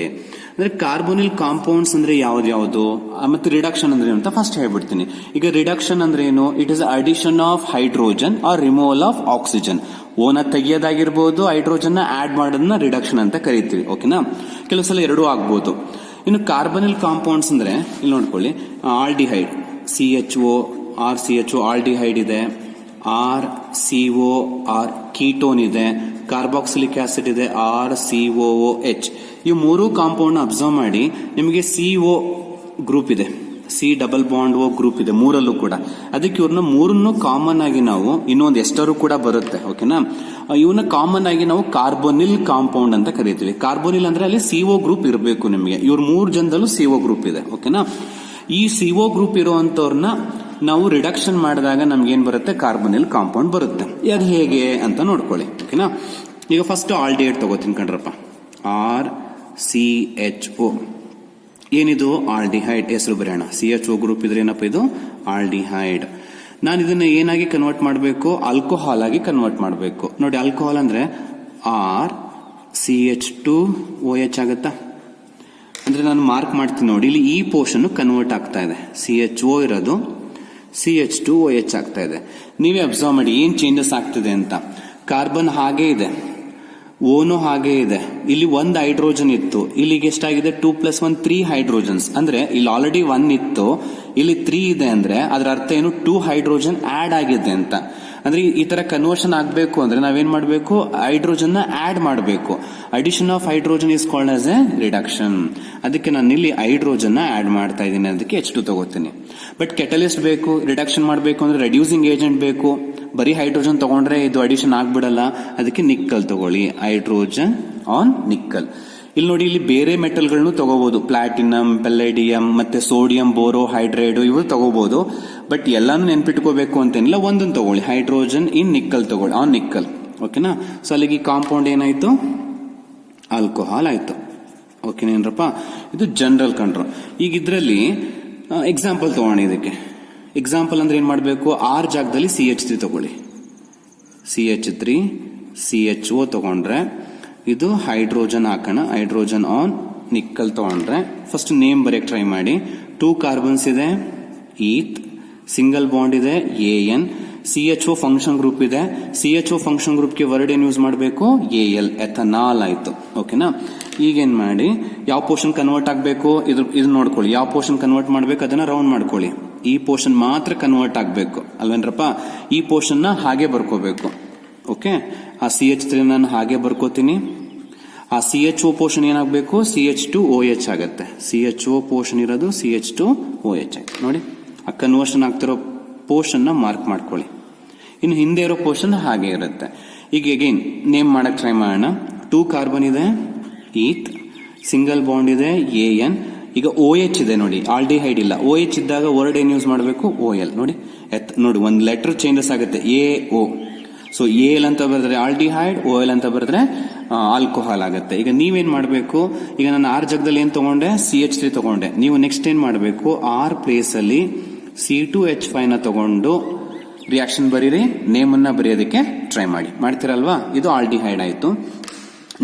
ಅಂದ್ರೆ ಕಾರ್ಬೋನಿಲ್ ಕಾಂಪೌಂಡ್ಸ್ ಅಂದ್ರೆ ಯಾವ್ದು ಮತ್ತೆ ರಿಡಕ್ಷನ್ ಅಂದ್ರೆ ಏನು ಅಂತ ಫಸ್ಟ್ ಹೇಳ್ಬಿಡ್ತೀನಿ. ಈಗ ರಿಡಕ್ಷನ್ ಅಂದ್ರೆ ಏನು? It is addition of hydrogen or removal of oxygen. ಓನ ತೆಗಿಯೋದಾಗಿರ್ಬೋದು, ಹೈಡ್ರೋಜನ್ ಆಡ್ ಮಾಡೋದನ್ನ ರಿಡಕ್ಷನ್ ಅಂತ ಕರಿತೀವಿ. ಓಕೆನಾ? ಕೆಲವು ಸಲ ಎರಡೂ ಆಗ್ಬೋದು. ಇನ್ನು ಕಾರ್ಬನಿಲ್ ಕಾಂಪೌಂಡ್ಸ್ ಅಂದ್ರೆ ಇಲ್ಲಿ ನೋಡ್ಕೊಳ್ಳಿ, ಆಲ್ಡಿಹೈಡ್ CHO RCHO ಆಲ್ಡಿಹೈಡ್ ಇದೆ, RCOR ಕೀಟೋನ್ ಇದೆ, ಕಾರ್ಬಾಕ್ಸಿಲಿಕ್ ಆಸಿಡ್ ಇದೆ, RCOOH. ಈ ಮೂರು ಕಾಂಪೌಂಡ್ ಅಬ್ಸರ್ವ್ ಮಾಡಿ, ನಿಮಗೆ CO ಗ್ರೂಪ್ ಇದೆ, C+O ಗ್ರೂಪ್ ಇದೆ ಮೂರಲ್ಲೂ ಕೂಡ. ಅದಕ್ಕೆ ಇವ್ರನ್ನ ಮೂರನ್ನು ಕಾಮನ್ ಆಗಿ ನಾವು ಇನ್ನೊಂದು ಎಷ್ಟರು ಕೂಡ ಬರುತ್ತೆ. ಓಕೆನಾ? ಇವನ್ನ ಕಾಮನ್ ಆಗಿ ನಾವು ಕಾರ್ಬೋನಿಲ್ ಕಾಂಪೌಂಡ್ ಅಂತ ಕರಿತೀವಿ. ಕಾರ್ಬೋನಿಲ್ ಅಂದ್ರೆ ಅಲ್ಲಿ CO ಗ್ರೂಪ್ ಇರಬೇಕು ನಿಮಗೆ. ಇವ್ರ ಮೂರು ಜನದಲ್ಲೂ CO ಗ್ರೂಪ್ ಇದೆ. ಓಕೆನಾ? ಈ CO ಗ್ರೂಪ್ ಇರುವಂತವ್ರನ್ನ ನಾವು ರಿಡಕ್ಷನ್ ಮಾಡಿದಾಗ ನಮ್ಗೆ ಏನ್ ಬರುತ್ತೆ? ಕಾರ್ಬೋನಿಲ್ ಕಾಂಪೌಂಡ್ ಬರುತ್ತೆ. ಅದು ಹೇಗೆ ಅಂತ ನೋಡ್ಕೊಳ್ಳಿ. ಓಕೆನಾ? ಈಗ ಫಸ್ಟ್ ಆಲ್ಡಿಹೈಡ್ ತಗೋತೀನಿ ಕಣ್ರಪ್ಪ. RCHO ಏನಿದು? ಆಲ್ಡಿಹೈಡ್. ಹೆಸರು ಬರೆಯೋಣ. CHO ಗ್ರೂಪ್ ಇದ್ರೆ ಏನಪ್ಪ ಇದು? ಆಲ್ಡಿಹೈಡ್. ನಾನು ಇದನ್ನ ಏನಾಗಿ ಕನ್ವರ್ಟ್ ಮಾಡಬೇಕು? ಆಲ್ಕೋಹಾಲ್ ಆಗಿ ಕನ್ವರ್ಟ್ ಮಾಡಬೇಕು. ನೋಡಿ, ಆಲ್ಕೋಹಾಲ್ ಅಂದ್ರೆ RCH2OH ಆಗುತ್ತಾ? ಅಂದ್ರೆ ನಾನು ಮಾರ್ಕ್ ಮಾಡ್ತೀನಿ ನೋಡಿ, ಇಲ್ಲಿ ಈ ಪೋರ್ಷನ್ ಕನ್ವರ್ಟ್ ಆಗ್ತಾ ಇದೆ. CHO ಇರೋದು CH2OH ಆಗ್ತಾ ಇದೆ. ನೀವೇ ಅಬ್ಸರ್ವ್ ಮಾಡಿ ಏನ್ ಚೇಂಜಸ್ ಆಗ್ತಿದೆ ಅಂತ. ಕಾರ್ಬನ್ ಹಾಗೆ ಇದೆ, ಓನು ಹಾಗೆ ಇದೆ. ಇಲ್ಲಿ ಒಂದು ಹೈಡ್ರೋಜನ್ ಇತ್ತು, ಇಲ್ಲಿಗೆ ಎಷ್ಟಾಗಿದೆ? 2+1 3 ಹೈಡ್ರೋಜನ್ಸ್. ಅಂದ್ರೆ ಇಲ್ಲಿ ಆಲ್ರೆಡಿ 1 ಇತ್ತು, ಇಲ್ಲಿ 3 ಇದೆ. ಅಂದ್ರೆ ಅದರ ಅರ್ಥ ಏನು? 2 ಹೈಡ್ರೋಜನ್ ಆಡ್ ಆಗಿದೆ ಅಂತ. ಅಂದ್ರೆ ಈ ತರ ಕನ್ವರ್ಷನ್ ಆಗಬೇಕು ಅಂದ್ರೆ ನಾವೇನ್ ಮಾಡಬೇಕು? ಹೈಡ್ರೋಜನ್ ನ ಆಡ್ ಮಾಡಬೇಕು. Addition of hydrogen is called as A reduction. ಅದಕ್ಕೆ ನಾನು ಇಲ್ಲಿ ಹೈಡ್ರೋಜನ್ ನ ಆಡ್ ಮಾಡ್ತಾ ಇದ್ದೀನಿ, ಅದಕ್ಕೆ H2 ತಗೋತೀನಿ. ಬಟ್ ಕೆಟಲಿಸ್ಟ್ ಬೇಕು, ರಿಡಕ್ಷನ್ ಮಾಡಬೇಕು ಅಂದ್ರೆ ರೆಡ್ಯೂಸಿಂಗ್ ಏಜೆಂಟ್ ಬೇಕು. ಬರೀ ಹೈಡ್ರೋಜನ್ ತಗೊಂಡ್ರೆ ಇದು ಅಡಿಷನ್ ಆಗ್ಬಿಡಲ್ಲ, ಅದಕ್ಕೆ ನಿಕ್ಕಲ್ ತಗೊಳ್ಳಿ. Hydrogen on nickel. ಇಲ್ಲಿ ನೋಡಿ, ಇಲ್ಲಿ ಬೇರೆ ಮೆಟಲ್ಗಳನ್ನು ತಗೋಬಹುದು. ಪ್ಲಾಟಿನಂ, ಪೆಲ್ಲಡಿಯಂ, ಮತ್ತೆ ಸೋಡಿಯಂ ಬೋರೋ ಹೈಡ್ರೈಡ್ ಇವು ತಗೋಬಹುದು. ಬಟ್ ಎಲ್ಲಾನು ನೆನ್ಪಿಟ್ಕೋಬೇಕು ಅಂತೇನಿಲ್ಲ, ಒಂದನ್ನು ತಗೊಳ್ಳಿ. ಹೈಡ್ರೋಜನ್ ಇನ್ ನಿಕ್ಕಲ್ ತಗೊಳ್ಳಿ, ಆನ್ ನಿಕ್ಕಲ್. ಓಕೆನಾ? ಸೊ ಅಲ್ಲಿಗೆ ಕಾಂಪೌಂಡ್ ಏನಾಯ್ತು? ಆಲ್ಕೋಹಾಲ್ ಆಯ್ತು. ಓಕೆನೇನ್ರಪ್ಪ? ಇದು ಜನರಲ್ ಕಂಟ್ರೋಲ್. ಈಗ ಇದರಲ್ಲಿ ಎಕ್ಸಾಂಪಲ್ ತಗೋಣ. ಇದಕ್ಕೆ ಎಕ್ಸಾಂಪಲ್ ಅಂದ್ರೆ ಏನ್ ಮಾಡಬೇಕು? R ಜಾಗದಲ್ಲಿ CH3 ತಗೊಳ್ಳಿ. CH3 CHO ತಗೊಂಡ್ರೆ ಇದು ಹೈಡ್ರೋಜನ್ ಹಾಕೋಣ. ಹೈಡ್ರೋಜನ್ ಆನ್ ನಿಕ್ಕಲ್ ತಗೊಂಡ್ರೆ ಫಸ್ಟ್ ನೇಮ್ ಬರೆಯಕ್ ಟ್ರೈ ಮಾಡಿ. 2 ಕಾರ್ಬನ್ಸ್ ಇದೆ, ಈತ್. ಸಿಂಗಲ್ ಬಾಂಡ್ ಇದೆ, AN. CHO ಫಂಕ್ಷನ್ ಗ್ರೂಪ್ ಇದೆ. CHO ಫಂಕ್ಷನ್ ಗ್ರೂಪ್ಗೆ ವರ್ಡ್ ಏನ್ ಯೂಸ್ ಮಾಡಬೇಕು? AL, ಎಥನಾಲ್ ಆಯ್ತು. ಓಕೆನಾ? ಈಗೇನ್ ಮಾಡಿ, ಯಾವ ಪೋರ್ಷನ್ ಕನ್ವರ್ಟ್ ಆಗಬೇಕು ಇದು ನೋಡ್ಕೊಳ್ಳಿ. ಯಾವ ಪೋರ್ಷನ್ ಕನ್ವರ್ಟ್ ಮಾಡ್ಬೇಕು ಅದನ್ನ ರೌಂಡ್ ಮಾಡ್ಕೊಳ್ಳಿ. ಈ ಪೋರ್ಷನ್ ಮಾತ್ರ ಕನ್ವರ್ಟ್ ಆಗಬೇಕು ಅಲ್ವೇನ್ರಪ್ಪ? ಈ ಪೋರ್ಷನ್ ನ ಹಾಗೆ ಬರ್ಕೋಬೇಕು. ಓಕೆ, ಆ CH3 ನಾನು ಹಾಗೆ ಬರ್ಕೋತೀನಿ. ಆ CHO ಪೋರ್ಷನ್ ಏನಾಗಬೇಕು? CH2OH ಆಗತ್ತೆ. CHO ಪೋರ್ಷನ್ ಇರೋದು CH2OH ಆಯ್ತು. ನೋಡಿ, ಆ ಕನ್ವರ್ಷನ್ ಆಗ್ತಿರೋ ಪೋರ್ಷನ್ ನ ಮಾರ್ಕ್ ಮಾಡ್ಕೊಳ್ಳಿ. ಇನ್ನು ಹಿಂದೆ ಇರೋ ಪೋರ್ಷನ್ ಹಾಗೆ ಇರುತ್ತೆ. ಈಗ ಅಗೈನ್ ನೇಮ್ ಮಾಡಕ್ ಟ್ರೈ ಮಾಡೋಣ. 2 ಕಾರ್ಬನ್ ಇದೆ, ಈತ್. ಸಿಂಗಲ್ ಬಾಂಡ್ ಇದೆ, AN. ಈಗ OH ಇದೆ ನೋಡಿ, ಆಲ್ಡಿಹೈಡ್ ಇಲ್ಲ. OH ಇದ್ದಾಗ ವರ್ಡ್ ಏನ್ ಯೂಸ್ ಮಾಡಬೇಕು? OL. ನೋಡಿ ನೋಡಿ, ಒಂದು ಲೆಟರ್ ಚೇಂಜಸ್ ಆಗುತ್ತೆ. AO. ಸೊ AL ಅಂತ ಬರೆದ್ರೆ ಆಲ್ಡಿಹೈಡ್, OL ಅಂತ ಬರೆದ್ರೆ ಆಲ್ಕೋಹಾಲ್ ಆಗುತ್ತೆ. ಈಗ ನೀವೇನ್ ಮಾಡಬೇಕು? ಈಗ ನಾನು R ಜಾಗದಲ್ಲಿ ಏನ್ ತಗೊಂಡೆ? CH3 ತಗೊಂಡೆ. ನೀವು ನೆಕ್ಸ್ಟ್ ಏನ್ ಮಾಡಬೇಕು? R ಪ್ಲೇಸ್ ಅಲ್ಲಿ C2H5 ನ ತಗೊಂಡು ರಿಯಾಕ್ಷನ್ ಬರೀರಿ, ನೇಮ್ ಅನ್ನ ಬರೆಯೋದಕ್ಕೆ ಟ್ರೈ ಮಾಡಿ. ಮಾಡ್ತೀರಲ್ವಾ? ಇದು ಆಲ್ಡಿಹೈಡ್ ಆಯ್ತು.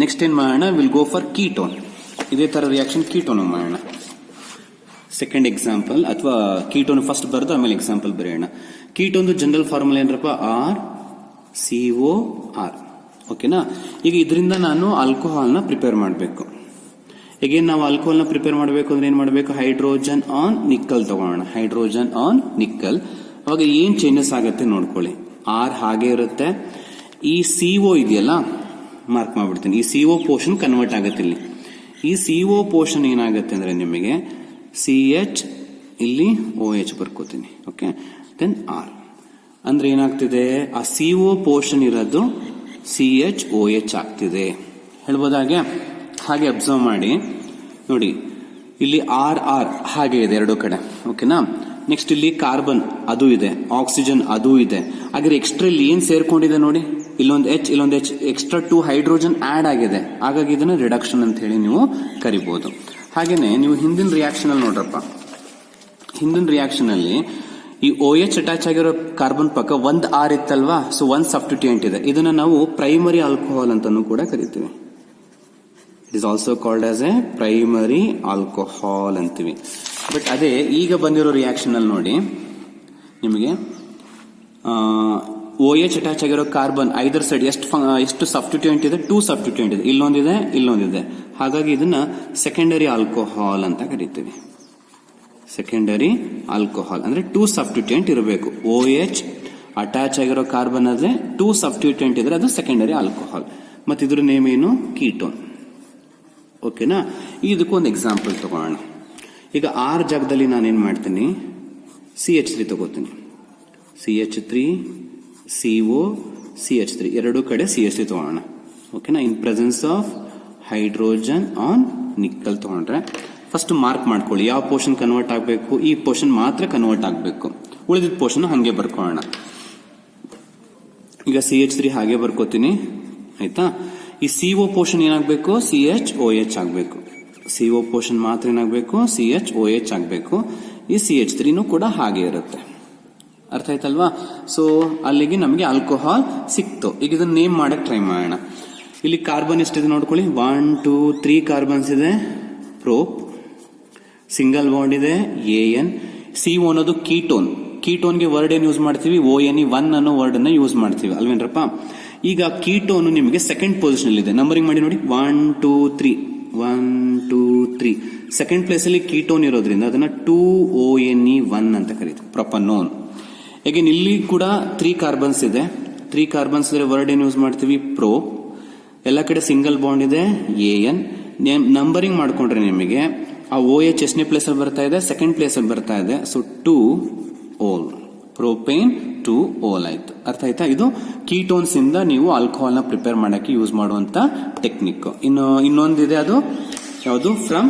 ನೆಕ್ಸ್ಟ್ ಏನ್ ಮಾಡೋಣ? Will go for ketone. ಇದೇ ತರ ರಿಯಾಕ್ಷನ್ ಕೀಟೋನ್ ಮಾಡೋಣ. ಸೆಕೆಂಡ್ ಎಕ್ಸಾಂಪಲ್, ಅಥವಾ ಕೀಟೋನ್ ಫಸ್ಟ್ ಬರೆದು ಆಮೇಲೆ ಎಕ್ಸಾಂಪಲ್ ಬರೆಯೋಣ. ಕೀಟೋನ್ ಜನರಲ್ ಫಾರ್ಮುಲಾ ಏನಪ್ಪ? RCOR. ಓಕೆನಾ? ಈಗ ಇದರಿಂದ ನಾನು ಆಲ್ಕೋಹಾಲ್ ನ ಪ್ರಿಪೇರ್ ಮಾಡಬೇಕು. ಈಗ ನಾವು ಆಲ್ಕೋಹಾಲ್ ನ ಪ್ರಿಪೇರ್ ಮಾಡಬೇಕು ಅಂದ್ರೆ ಏನ್ ಮಾಡಬೇಕು? ಹೈಡ್ರೋಜನ್ ಆನ್ ನಿಕ್ಕಲ್ ತಗೋಣ. Hydrogen on nickel. ಅವಾಗ ಏನ್ ಚೇಂಜಸ್ ಆಗುತ್ತೆ ನೋಡ್ಕೊಳ್ಳಿ. R ಹಾಗೆ ಇರುತ್ತೆ. ಈ CO ಇದೆಯಲ್ಲ, ಮಾರ್ಕ್ ಮಾಡ್ಬಿಡ್ತೀನಿ. ಈ CO ಪೋರ್ಷನ್ ಕನ್ವರ್ಟ್ ಆಗುತ್ತೆ. ಇಲ್ಲಿ ಈ CO ಪೋರ್ಷನ್ ಏನಾಗುತ್ತೆ ಅಂದ್ರೆ ನಿಮಗೆ CH, ಇಲ್ಲಿ OH ಬರ್ಕೋತೀನಿ. ಓಕೆ, ದೆನ್ R ಅಂದ್ರೆ ಏನಾಗ್ತಿದೆ? ಆ CO ಪೋರ್ಷನ್ ಇರೋದು CHOH ಆಗ್ತಿದೆ. ಹೇಳ್ಬೋದಾಗೆ? ಹಾಗೆ ಅಬ್ಸರ್ವ್ ಮಾಡಿ ನೋಡಿ, ಇಲ್ಲಿ RR ಹಾಗೆ ಇದೆ ಎರಡು ಕಡೆ. ಓಕೆನಾ? ನೆಕ್ಸ್ಟ್ ಇಲ್ಲಿ ಕಾರ್ಬನ್ ಅದು ಇದೆ, ಆಕ್ಸಿಜನ್ ಅದು ಇದೆ. ಹಾಗೆ ಎಕ್ಸ್ಟ್ರಾ ಇಲ್ಲಿ ಏನ್ ಸೇರ್ಕೊಂಡಿದೆ ನೋಡಿ, ಇಲ್ಲೊಂದು H ಇಲ್ಲೊಂದು H, ಎಕ್ಸ್ಟ್ರಾ 2 ಹೈಡ್ರೋಜನ್ ಆಡ್ ಆಗಿದೆ. ಹಾಗಾಗಿ ಇದನ್ನ ರಿಡಕ್ಷನ್ ಅಂತ ಹೇಳಿ ನೀವು ಕರಿಬಹುದು. ಹಾಗೇನೆ ನೀವು ಹಿಂದಿನ ರಿಯಾಕ್ಷನ್ ಅಲ್ಲಿ ನೋಡ್ರಪ್ಪ, ಹಿಂದಿನ ರಿಯಾಕ್ಷನ್ ಅಲ್ಲಿ ಈ OH ಅಟ್ಯಾಚ್ ಆಗಿರೋ ಕಾರ್ಬನ್ ಪಕ್ಕ ಒಂದು R ಇತ್ತಲ್ವಾ? ಸೊ 1 ಸಬ್ಸ್ಟಿಟ್ಯೂಯೆಂಟ್ ಇದೆ. ಇದನ್ನ ನಾವು ಪ್ರೈಮರಿ ಆಲ್ಕೋಹಾಲ್ ಅಂತಾನೂ ಕೂಡ ಕರಿತೀವಿ. It is also called as A primary alcohol ಅಂತೀವಿ. ಬಟ್ ಅದೇ ಈಗ ಬಂದಿರೋ ರಿಯಾಕ್ಷನ್ ಅಲ್ಲಿ ನೋಡಿ ನಿಮಗೆ OH ಅಟ್ಯಾಚ್ ಆಗಿರೋ ಕಾರ್ಬನ್ ಐದರ್ ಸೈಡ್ ಎಷ್ಟು ಸಬ್ಸ್ಟಿಟ್ಯೂಯೆಂಟ್ ಇದೆ, 2 ಸಬ್ಸ್ಟಿಟ್ಯೂಯೆಂಟ್ ಇದೆ, ಇಲ್ಲೊಂದಿದೆ. ಹಾಗಾಗಿ ಇದನ್ನ ಸೆಕೆಂಡರಿ ಆಲ್ಕೋಹಾಲ್ ಅಂತ ಕರಿತೀವಿ. ಸೆಕೆಂಡರಿ ಆಲ್ಕೋಹಾಲ್ ಅಂದ್ರೆ 2 ಸಬ್ಸ್ಟಿಟ್ಯೂಯೆಂಟ್ ಇರಬೇಕು. OH ಅಟ್ಯಾಚ್ ಆಗಿರೋ ಕಾರ್ಬನ್ ಆದ್ರೆ 2 ಸಬ್ಸ್ಟಿಟ್ಯೂಯೆಂಟ್ ಇದ್ರೆ ಅದು ಸೆಕೆಂಡರಿ ಆಲ್ಕೋಹಾಲ್. ಮತ್ತೆ ಇದ್ರ ನೇಮ್ ಏನು, ಕೀಟೋನ್. ಓಕೆನಾ. ಇದಕ್ಕೂ ಒಂದು ಎಕ್ಸಾಂಪಲ್ ತಗೋಣ. ಈಗ R ಜಾಗದಲ್ಲಿ ನಾನೇನ್ ಮಾಡ್ತೀನಿ, CH3 ತಗೋತೀನಿ. CH3 CO CH3 ಎರಡೂ ಕಡೆ CH3 ತಗೋಣ. ಓಕೆನಾ. In presence of hydrogen on nickel ತಗೊಂಡ್ರೆ ಫಸ್ಟ್ ಮಾರ್ಕ್ ಮಾಡ್ಕೊಳ್ಳಿ, ಯಾವ ಪೋರ್ಷನ್ ಕನ್ವರ್ಟ್ ಆಗಬೇಕು, ಈ ಪೋರ್ಷನ್ ಮಾತ್ರ ಕನ್ವರ್ಟ್ ಆಗಬೇಕು, ಉಳಿದಿದ್ದ ಪೋರ್ಷನ್ ಹಾಗೆ ಬರ್ಕೊಳ್ಳೋಣ. ಈಗ CH3 ಹಾಗೆ ಬರ್ಕೋತೀನಿ, ಆಯ್ತಾ. ಈ CO ಪೋರ್ಷನ್ ಏನಾಗಬೇಕು, CHOH ಆಗಬೇಕು. CO ಪೋರ್ಷನ್ ಮಾತ್ರ ಏನಾಗಬೇಕು, CHOH ಆಗಬೇಕು. ಈ CH3 ಕೂಡ ಹಾಗೆ ಇರುತ್ತೆ. ಅರ್ಥ ಆಯ್ತಲ್ವಾ. ಸೊ ಅಲ್ಲಿಗೆ ನಮಗೆ ಆಲ್ಕೋಹಾಲ್ ಸಿಕ್ತು. ಈಗ ಇದನ್ನ ನೇಮ್ ಮಾಡಕ್ ಟ್ರೈ ಮಾಡೋಣ. ಇಲ್ಲಿ ಕಾರ್ಬನ್ ಎಷ್ಟಿದೆ ನೋಡ್ಕೊಳ್ಳಿ, 1 2 3 ಕಾರ್ಬನ್ಸ್ ಇದೆ. ಪ್ರೋಪ್, ಸಿಂಗಲ್ ಬಾಂಡ್ ಇದೆ AN. CO ಅನ್ನೋದು ಕೀಟೋನ್. ಕೀಟೋನ್ಗೆ ವರ್ಡ್ ಏನ್ ಯೂಸ್ ಮಾಡ್ತೀವಿ, ONE 1 ಅನ್ನೋ ವರ್ಡ್ ಅನ್ನ ಯೂಸ್ ಮಾಡ್ತೀವಿ ಅಲ್ವೇನ್ರಪ್ಪ. ಈಗ ಕೀಟೋನ್ ನಿಮಗೆ ಸೆಕೆಂಡ್ ಪೊಸಿಷನ್ ಇದೆ. ನಂಬರಿಂಗ್ ಮಾಡಿ ನೋಡಿ, 1 2 3 1 2 3. ಸೆಕೆಂಡ್ ಪ್ಲೇಸ್ ಅಲ್ಲಿ ಕೀಟೋನ್ ಇರೋದ್ರಿಂದ ಅದನ್ನ 2ONE 1 ಅಂತ ಕರೀತೀವಿ, ಪ್ರೊಪನೋನ್. ಅಗೇನ್ ಇಲ್ಲಿ ಕೂಡ 3 ಕಾರ್ಬನ್ಸ್ ಇದೆ. 3 ಕಾರ್ಬನ್ಸ್ ಇದ್ರೆ ವರ್ಡ್ ಏನ್ ಯೂಸ್ ಮಾಡ್ತೀವಿ, ಪ್ರೋ. ಎಲ್ಲ ಕಡೆ ಸಿಂಗಲ್ ಬಾಂಡ್ ಇದೆ AN. ನಂಬರಿಂಗ್ ಮಾಡ್ಕೊಂಡ್ರೆ ನಿಮಗೆ ಆ OH ಎಷ್ಟನೇ ಪ್ಲೇಸ್ ಅಲ್ಲಿ ಬರ್ತಾ ಇದೆ, ಸೆಕೆಂಡ್ ಪ್ಲೇಸ್ ಅಲ್ಲಿ ಬರ್ತಾ ಇದೆ. ಸೊ 2 ಓಲ್, ಪ್ರೋಪೇನ್ 2 ಓಲ್ ಆಯ್ತು. ಅರ್ಥ ಆಯ್ತಾ. ಇದು ಕೀಟೋನ್ಸ್ ಇಂದ ನೀವು ಆಲ್ಕೋಹಾಲ್ ನ ಪ್ರಿಪೇರ್ ಮಾಡಕ್ಕೆ ಯೂಸ್ ಮಾಡುವಂತ ಟೆಕ್ನಿಕ್. ಇನ್ನೊಂದಿದೆ, ಅದು ಯಾವುದು, from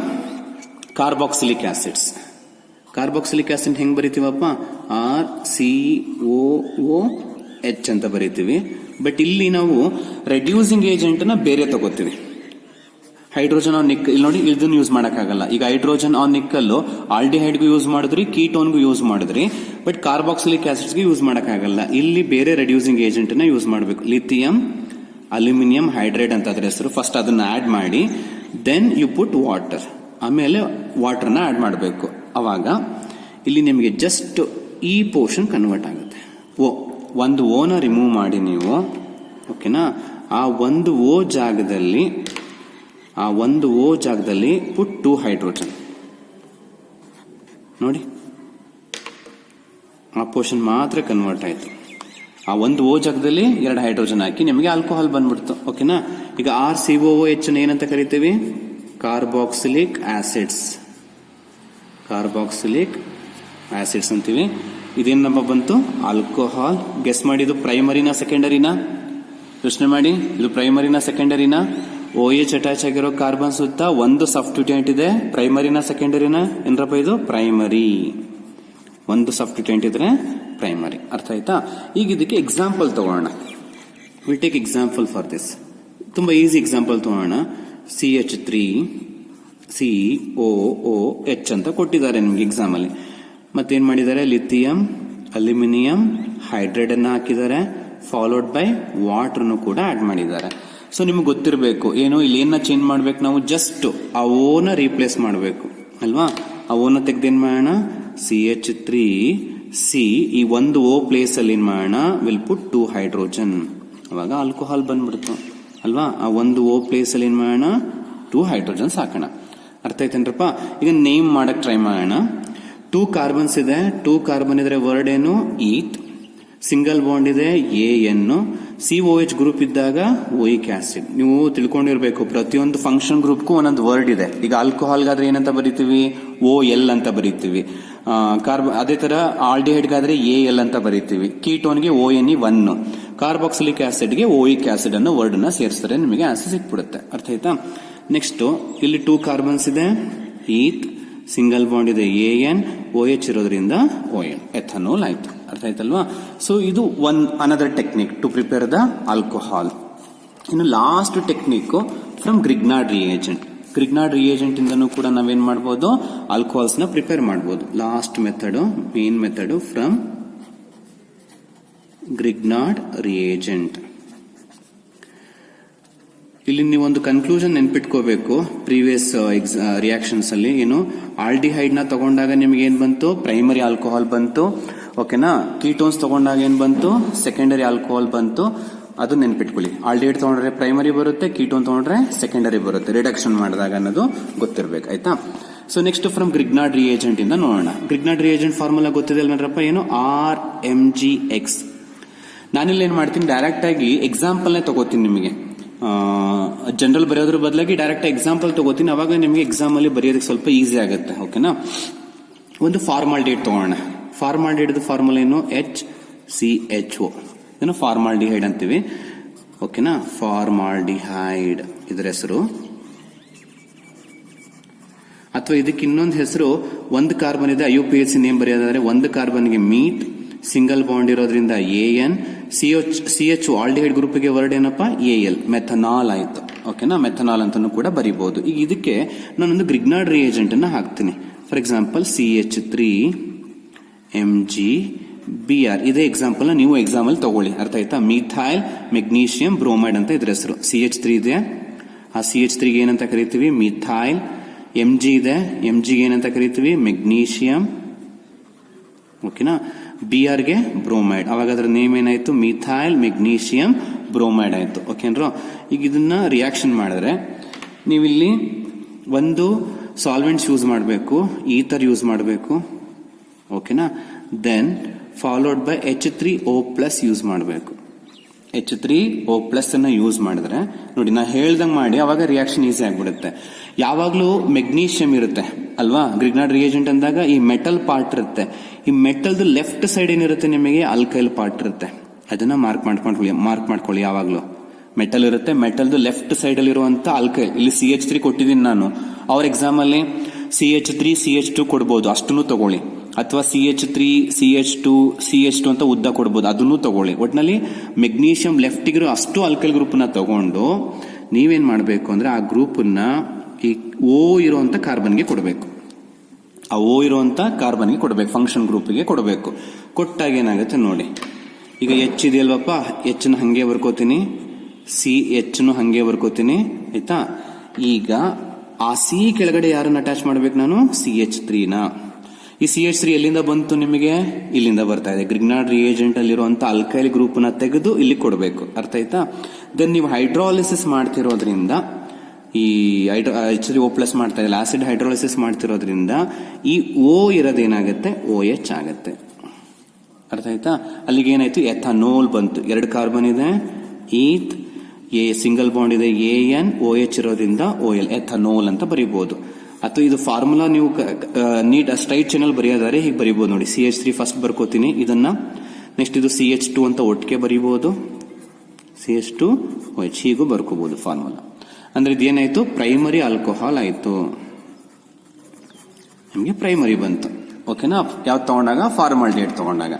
carboxylic acids. Carboxylic acid ಹೆಂಗ್ ಬರಿತೀವಪ್ಪ, RCOOH ಅಂತ ಬರಿತೀವಿ. ಬಟ್ ಇಲ್ಲಿ ನಾವು ರೆಡ್ಯೂಸಿಂಗ್ ಏಜೆಂಟ್ ನ ಬೇರೆ ತಗೋತೀವಿ. ಹೈಡ್ರೋಜನ್ ಆನ್ ನಿಕ್ಕಲ್, ಇಲ್ಲಿ ನೋಡಿ ಇದನ್ನು ಯೂಸ್ ಮಾಡಕ್ಕಾಗಲ್ಲ. ಈಗ ಹೈಡ್ರೋಜನ್ ಆನ್ ನಿಕ್ಕಲ್ ಆಲ್ಡಿಹೈಡ್ಗೂ ಯೂಸ್ ಮಾಡಿದ್ರಿ, ಕೀಟೋನ್ಗೂ ಯೂಸ್ ಮಾಡಿದ್ರಿ, ಬಟ್ ಕಾರ್ಬಾಕ್ಸಿಲಿಕ್ ಆಸಿಡ್ಸ್ಗೆ ಯೂಸ್ ಮಾಡಕ್ಕಾಗಲ್ಲ. ಇಲ್ಲಿ ಬೇರೆ ರೆಡ್ಯೂಸಿಂಗ್ ಏಜೆಂಟ್ ನ ಯೂಸ್ ಮಾಡಬೇಕು. ಲಿಥಿಯಂ ಅಲ್ಯೂಮಿನಿಯಂ ಹೈಡ್ರೈಡ್ ಅಂತ ಅದ್ರ ಹೆಸರು. ಫಸ್ಟ್ ಅದನ್ನ ಆಡ್ ಮಾಡಿ, ದೆನ್ ಯು ಪುಟ್ ವಾಟರ್, ಆಮೇಲೆ ವಾಟರ್ನ ಆಡ್ ಮಾಡಬೇಕು. ಅವಾಗ ಇಲ್ಲಿ ನಿಮಗೆ ಜಸ್ಟ್ ಈ ಪೋರ್ಷನ್ ಕನ್ವರ್ಟ್ ಆಗುತ್ತೆ. ಒಂದು ಓನ ರಿಮೂವ್ ಮಾಡಿ ನೀವು, ಓಕೆನಾ. ಆ ಒಂದು ಓ ಜಾಗದಲ್ಲಿ ಪುಟ್ 2 ಹೈಡ್ರೋಜನ್ ನೋಡಿ, ಆ ಪೋರ್ಷನ್ ಮಾತ್ರ ಕನ್ವರ್ಟ್ ಆಯ್ತು. ಆ ಒಂದು ಓ ಜಾಗದಲ್ಲಿ 2 ಹೈಡ್ರೋಜನ್ ಹಾಕಿ ನಿಮಗೆ ಆಲ್ಕೋಹಾಲ್ ಬಂದ್ಬಿಡ್ತು. ಓಕೆನಾ. ಈಗ RCOOH ಏನಂತ ಕರಿತೀವಿ, ಕಾರ್ಬಾಕ್ಸಿಲಿಕ್ ಆಸಿಡ್ಸ್. ಕಾರ್ಬಾಕ್ಸಿಲಿಕ್ ಆಸಿಡ್ಸ್ ಅಂತೀವಿ. ಇದೇನಪ್ಪ ಬಂತು, ಆಲ್ಕೋಹಾಲ್. ಗೆಸ್ ಮಾಡಿ, ಇದು ಪ್ರೈಮರಿನ ಸೆಕೆಂಡರಿನಾ, ಯೋಚನೆ ಮಾಡಿ. ಇದು ಪ್ರೈಮರಿನ ಸೆಕೆಂಡರಿನಾ? OH ಅಟ್ಯಾಚ್ ಆಗಿರೋ ಕಾರ್ಬನ್ ಸುತ್ತ ಒಂದು ಸಬ್ಸ್ಟಿಟ್ಯೂಯೆಂಟ್ ಇದೆ. ಪ್ರೈಮರಿನ ಸೆಕೆಂಡರಿನ ಏನ್ರಪ್ಪ, ಇದು ಪ್ರೈಮರಿ. ಒಂದು ಸಬ್ಸ್ಟಿಟ್ಯೂಯೆಂಟ್ ಇದ್ರೆ ಪ್ರೈಮರಿ. ಅರ್ಥ ಆಯ್ತಾ. ಈಗ ಇದಕ್ಕೆ ಎಕ್ಸಾಂಪಲ್ ತಗೋಣ. Will take example for this. ತುಂಬಾ ಈಸಿ ಎಕ್ಸಾಂಪಲ್ ತಗೋಣ. CH3COOH ಅಂತ ಕೊಟ್ಟಿದ್ದಾರೆ ನಿಮ್ಗೆ ಎಕ್ಸಾಮ್ ಅಲ್ಲಿ. ಮತ್ತೇನ್ ಮಾಡಿದ್ದಾರೆ, ಲಿಥಿಯಂ ಅಲ್ಯೂಮಿನಿಯಂ ಹೈಡ್ರೈಡ್ ಅನ್ನ ಹಾಕಿದ್ದಾರೆ, ಫಾಲೋಡ್ ಬೈ ವಾಟರ್ ಕೂಡ ಆಡ್ ಮಾಡಿದ್ದಾರೆ. ಸೊ ನಿಮ್ಗೆ ಗೊತ್ತಿರಬೇಕು ಏನು, ಇಲ್ಲಿ ಏನ ಚೇಂಜ್ ಮಾಡ್ಬೇಕು ನಾವು, ಜಸ್ಟ್ ಆ ಓನ ರೀಪ್ಲೇಸ್ ಮಾಡಬೇಕು ಅಲ್ವಾ. ಆ ಓನ ತೆಗ್ದೇನ್ ಮಾಡೋಣ, CH3C, ಈ ಒಂದು ಓ ಪ್ಲೇಸ್ ಅಲ್ಲಿ ಏನ್ ಮಾಡೋಣ, ವಿಲ್ ಪುಟ್ 2 ಹೈಡ್ರೋಜನ್. ಅವಾಗ ಆಲ್ಕೋಹಾಲ್ ಬಂದ್ಬಿಡ್ತು ಅಲ್ವಾ. ಆ ಒಂದು ಓ ಪ್ಲೇಸ್ ಅಲ್ಲಿ ಏನ್ ಮಾಡೋಣ, 2 ಹೈಡ್ರೋಜನ್ಸ್ ಹಾಕೋಣ. ಅರ್ಥ ಆಯ್ತೇನ್ರಪ್ಪ. ಈಗ ನೇಮ್ ಮಾಡಕ್ ಟ್ರೈ ಮಾಡೋಣ. 2 ಕಾರ್ಬನ್ಸ್ ಇದೆ. 2 ಕಾರ್ಬನ್ ಇದ್ರೆ ವರ್ಡ್ ಏನು, ಈತ್. ಸಿಂಗಲ್ ಬಾಂಡ್ ಇದೆ AN. COH ಗ್ರೂಪ್ ಇದ್ದಾಗ ಓಯಿಕ್ ಆಸಿಡ್. ನೀವು ತಿಳ್ಕೊಂಡಿರ್ಬೇಕು, ಪ್ರತಿಯೊಂದು ಫಂಕ್ಷನ್ ಗ್ರೂಪ್ಗೂ ಒಂದೊಂದು ವರ್ಡ್ ಇದೆ. ಈಗ ಆಲ್ಕೋಹಾಲ್ಗಾದ್ರೆ ಏನಂತ ಬರೀತೀವಿ, OL ಅಂತ ಬರೀತೀವಿ. ಅದೇ ತರ ಆಲ್ಡಿಹೈಡ್ಗಾದ್ರೆ AL ಅಂತ ಬರೀತೀವಿ. ಕೀಟೋನ್ಗೆ ONE 1. ಕಾರ್ಬಾಕ್ಸಿಲಿಕ್ ಆಸಿಡ್ಗೆ ಓಯಿಕ್ ಆಸಿಡ್ ಅನ್ನೋ ವರ್ಡ್ ನ ಸೇರಿಸಿದ್ರೆ ನಿಮಗೆ ಆಸಿಡ್ ಸಿಕ್ಬಿಡುತ್ತೆ. ಅರ್ಥ ಆಯ್ತಾ. ನೆಕ್ಸ್ಟ್ ಇಲ್ಲಿ 2 ಕಾರ್ಬನ್ಸ್ ಇದೆ, ಈತ್. ಸಿಂಗಲ್ ಬಾಂಡ್ ಇದೆ AN. OH ಇರೋದ್ರಿಂದ OL, ಎಥನಾಲ್ ಆಯ್ತು. ಅರ್ಥ ಆಯ್ತಲ್ವಾ. ಸೊ ಇದು another technique to prepare the alcohol. ಇನ್ನು last technique from Grignard reagent. Grignard reagent ಇಂದನೂ ಕೂಡ ನಾವೇನ್ ಮಾಡಬಹುದು, ಆಲ್ಕೋಹಾಲ್ಸ್ ನ ಪ್ರಿಪೇರ್ ಮಾಡಬಹುದು. Last method, main method from Grignard reagent. ಇಲ್ಲಿ ನೀವು ಒಂದು ಕನ್ಕ್ಲೂಷನ್ ನೆನ್ಪಿಟ್ಕೋಬೇಕು. ಪ್ರೀವಿಯಸ್ ರಿಯಾಕ್ಷನ್ಸ್ ಅಲ್ಲಿ ಏನು ಆಲ್ಡಿಹೈಡ್ ನ ತಗೊಂಡಾಗ ನಿಮ್ಗೆ ಏನ್ ಬಂತು, ಪ್ರೈಮರಿ ಆಲ್ಕೋಹಾಲ್ ಬಂತು. ಓಕೆನಾ, ಕೀಟೋನ್ಸ್ ತಗೊಂಡಾಗ ಏನ್ ಬಂತು, ಸೆಕೆಂಡರಿ ಆಲ್ಕೋಹಾಲ್ ಬಂತು. ಅದು ನೆನ್ಪಿಟ್ಕೊಳ್ಳಿ. ಆಲ್ಡಿಹೈಡ್ ತಗೊಂಡ್ರೆ ಪ್ರೈಮರಿ ಬರುತ್ತೆ, ಕೀಟೋನ್ ತಗೊಂಡ್ರೆ ಸೆಕೆಂಡರಿ ಬರುತ್ತೆ, ರಿಡಕ್ಷನ್ ಮಾಡಿದಾಗ ಅನ್ನೋದು ಗೊತ್ತಿರ್ಬೇಕು. ಆಯ್ತಾ. So next from Grignard reagent ಇಂದ ನೋಡೋಣ. ಗ್ರಿಗ್ನಾರ್ಡ್ ರಿಯೇಜೆಂಟ್ ಫಾರ್ಮುಲಾ ಗೊತ್ತಿದೆ ಅಲ್ವೇನ್ರಪ್ಪ, ಏನು RMgX. ನಾನಿಲ್ಲಿ ಏನ್ ಮಾಡ್ತೀನಿ, ಡೈರೆಕ್ಟ್ ಆಗಿ ಎಕ್ಸಾಂಪಲ್ ನೇ ತಗೋತೀನಿ. ನಿಮಗೆ ಜನರಲ್ ಬರೆಯೋದ್ರ ಬದಲಾಗಿ ಡೈರೆಕ್ಟ್ ಎಕ್ಸಾಂಪಲ್ ತಗೋತೀನಿ. ಅವಾಗ ನಿಮಗೆ ಎಕ್ಸಾಮ್ ಅಲ್ಲಿ ಬರೆಯೋದಕ್ಕೆ ಸ್ವಲ್ಪ ಈಸಿ ಆಗುತ್ತೆ. ಓಕೆನಾ. ಒಂದು ಫಾರ್ಮಾಲ್ಡಿಹೈಡ್ ತಗೋಣ. ಫಾರ್ಮಾಲ್ಡಿಹೈಡ್ ಫಾರ್ಮುಲಾ ಏನು, HCHO. ಏನು ಫಾರ್ಮಾಲ್ಡಿಹೈಡ್ ಅಂತೀವಿ. ಓಕೆನಾ, ಫಾರ್ಮಾಲ್ಡಿಹೈಡ್ ಇದರ ಹೆಸರು. ಅಥವಾ ಇದಕ್ಕೆ ಇನ್ನೊಂದು ಹೆಸರು, ಒಂದು ಕಾರ್ಬನ್ ಇದೆ, IUPAC ನೇಮ್ ಬರೆಯೋದಾದ್ರೆ ಒಂದು ಕಾರ್ಬನ್ಗೆ ಮೀಟ್, ಸಿಂಗಲ್ ಬಾಂಡ್ ಇರೋದ್ರಿಂದ AN, CHO ಆಲ್ಡಿಹೈಡ್ ಗ್ರೂಪ್ಗೆ ವರ್ಡ್ ಏನಪ್ಪಾ, AL, ಮೆಥನಾಲ್ ಆಯ್ತು. ಓಕೆನಾ, ಮೆಥನಾಲ್ ಅಂತಾನು ಕೂಡ ಬರೀಬಹುದು. ಈಗ ಇದಕ್ಕೆ ನಾನೊಂದು ಗ್ರಿಗ್ನಾರ್ಡ್ ರಿಯೇಜೆಂಟ್ ಅನ್ನ ಹಾಕ್ತೀನಿ. For example CH3MgBr. ಇದೇ ಎಕ್ಸಾಂಪಲ್ ನೀವು ಎಕ್ಸಾಮ್ ಅಲ್ಲಿ ತಗೊಳ್ಳಿ. ಅರ್ಥ ಆಯ್ತಾ. ಮಿಥೈಲ್ ಮೆಗ್ನೀಷಿಯಂ ಬ್ರೋಮೈಡ್ ಅಂತ ಇದ್ರ ಹೆಸರು. CH3 ಇದೆ, ಆ CH3 ಏನಂತ ಕರಿತೀವಿ, ಮಿಥೈಲ್. Mg ಇದೆ, Mg ಏನಂತ ಕರಿತೀವಿ, ಮೆಗ್ನೀಷಿಯಂ. ಓಕೆನಾ. Br ಗೆ ಬ್ರೋಮೈಡ್. ಅವಾಗ ಅದರ ನೇಮ್ ಏನಾಯ್ತು, ಮಿಥೈಲ್ ಮೆಗ್ನೀಷಿಯಂ ಬ್ರೋಮೈಡ್ ಆಯ್ತು. ಓಕೆನ್ರೋ. ಈಗ ಇದನ್ನ ರಿಯಾಕ್ಷನ್ ಮಾಡಿದ್ರೆ ನೀವಿಲ್ಲಿ ಒಂದು ಸಾಲ್ವೆಂಟ್ಸ್ ಯೂಸ್ ಮಾಡಬೇಕು, ಈಥರ್ ಯೂಸ್ ಮಾಡಬೇಕು. ಓಕೆನಾ. Then followed by H3O+ use ಮಾಡಬೇಕು. H3O+ ಅನ್ನ ಯೂಸ್ ಮಾಡಿದ್ರೆ ನೋಡಿ, ನಾ ಹೇಳ್ದಂಗೆ ಮಾಡಿ, ಅವಾಗ ರಿಯಾಕ್ಷನ್ ಈಸಿ ಆಗ್ಬಿಡುತ್ತೆ. ಯಾವಾಗ್ಲೂ ಮೆಗ್ನೀಷಿಯಂ ಇರುತ್ತೆ ಅಲ್ವಾ, ಗ್ರಿಗ್ನಾರ್ಡ್ ರಿಯೇಜೆಂಟ್ ಅಂದಾಗ ಈ ಮೆಟಲ್ ಪಾರ್ಟ್ ಇರುತ್ತೆ. ಈ ಮೆಟಲ್ದು ಲೆಫ್ಟ್ ಸೈಡ್ ಏನಿರುತ್ತೆ ನಿಮಗೆ, ಅಲ್ಕೈಲ್ ಪಾರ್ಟ್ ಇರುತ್ತೆ. ಅದನ್ನ ಮಾರ್ಕ್ ಮಾಡ್ಕೊಳ್ಳಿ. ಯಾವಾಗ್ಲೂ ಮೆಟಲ್ ಇರುತ್ತೆ, ಮೆಟಲ್ದು ಲೆಫ್ಟ್ ಸೈಡ್ ಅಲ್ಲಿ ಇರುವಂತ ಅಲ್ಕೈಲ್. ಇಲ್ಲಿ CH3 ಕೊಟ್ಟಿದ್ದೀನಿ ನಾನು. ಅವ್ರ ಎಕ್ಸಾಮ್ ಅಲ್ಲಿ CH3 CH2 ಕೊಡ್ಬೋದು, ಅಷ್ಟನ್ನು ತಗೊಳ್ಳಿ. ಅಥವಾ CH3 CH2 ಅಂತ ಉದ್ದ ಕೊಡ್ಬೋದು, ಅದನ್ನು ತಗೊಳ್ಳಿ. ಒಟ್ನಲ್ಲಿ ಮೆಗ್ನೀಷಿಯಂ ಲೆಫ್ಟಿಗಿರೋ ಅಷ್ಟು ಅಲ್ಕೈಲ್ ಗ್ರೂಪ್ ನ ತಗೊಂಡು ನೀವೇನ್ ಮಾಡಬೇಕು ಅಂದ್ರೆ ಆ ಗ್ರೂಪ್ ನ ಈ O ಇರುವಂತ ಕಾರ್ಬನ್ಗೆ ಕೊಡಬೇಕು. ಆ O ಇರುವಂತ ಕಾರ್ಬನ್ಗೆ ಕೊಡಬೇಕು, ಫಂಕ್ಷನ್ ಗ್ರೂಪ್ಗೆ ಕೊಡಬೇಕು. ಕೊಟ್ಟಾಗ ಏನಾಗುತ್ತೆ ನೋಡಿ, ಈಗ H ಇದೆಯಲ್ವಪ್ಪ, H ನ ಹಂಗೆ ಬರ್ಕೋತೀನಿ, CH ನು ಹಂಗೆ ಬರ್ಕೋತೀನಿ. ಆಯ್ತಾ. ಈಗ ಆ C ಕೆಳಗಡೆ ಯಾರನ್ನ ಅಟ್ಯಾಚ್ ಮಾಡ್ಬೇಕು ನಾನು, CH3 ನ. ಈ CH3 ಎಲ್ಲಿಂದ ಬಂತು ನಿಮಗೆ, ಇಲ್ಲಿಂದ ಬರ್ತಾ ಇದೆ. ಗ್ರಿಗ್ನಾರ್ಡ್ ರಿಯೇಜೆಂಟ್ ಅಲ್ಲಿರುವಂತ ಅಲ್ಕೈಲ್ ಗ್ರೂಪ್ ನ ತೆಗೆದು ಇಲ್ಲಿ ಕೊಡಬೇಕು. ಅರ್ಥ ಆಯ್ತಾ. ದೆನ್ ನೀವು ಹೈಡ್ರಾಲಿಸಿಸ್ ಮಾಡ್ತಿರೋದ್ರಿಂದ, ಈ H3O+ ಮಾಡ್ತಾ ಇಲ್ಲ, ಆಸಿಡ್ ಹೈಡ್ರಾಲಿಸಿಸ್ ಮಾಡ್ತಿರೋದ್ರಿಂದ ಈ O ಇರೋದೇನಾಗುತ್ತೆ, OH ಆಗುತ್ತೆ. ಅರ್ಥ ಆಯ್ತಾ. ಅಲ್ಲಿಗೆ ಏನಾಯ್ತು, ಎಥನಾಲ್ ಬಂತು. 2 ಕಾರ್ಬನ್ ಇದೆ, ಈತ್, ಸಿಂಗಲ್ ಬಾಂಡ್ ಇದೆ, AN, OH ಇರೋದ್ರಿಂದ OL, ಎಥನಾಲ್ ಅಂತ ಬರೀಬಹುದು. ಅಥವಾ ಇದು ಫಾರ್ಮುಲಾ ನೀವು ನೀಟ್ ಸ್ಟ್ರೈಟ್ ಚಾನಲ್ ಬರೆಯೋದಾದ್ರೆ ಹೀಗೆ ಬರೀಬಹುದು ನೋಡಿ. CH3 ಫಸ್ಟ್ ಬರ್ಕೋತೀನಿ, ಇದನ್ನ ನೆಕ್ಸ್ಟ್ ಇದು CH2 ಅಂತ ಒಟ್ಟಿಗೆ ಬರೀಬಹುದು, CH2OH ಹೀಗೂ ಬರ್ಕೋಬಹುದು ಫಾರ್ಮುಲಾ. ಅಂದ್ರೆ ಇದೇನಾಯ್ತು, ಪ್ರೈಮರಿ ಆಲ್ಕೋಹಾಲ್ ಆಯ್ತು, ನಿಮಗೆ ಪ್ರೈಮರಿ ಬಂತು. ಓಕೆನಾ. ಯಾವ್ದು ತಗೊಂಡಾಗ, ಫಾರ್ಮಾಲ್ಡಿಹೈಡ್ ತಗೊಂಡಾಗ.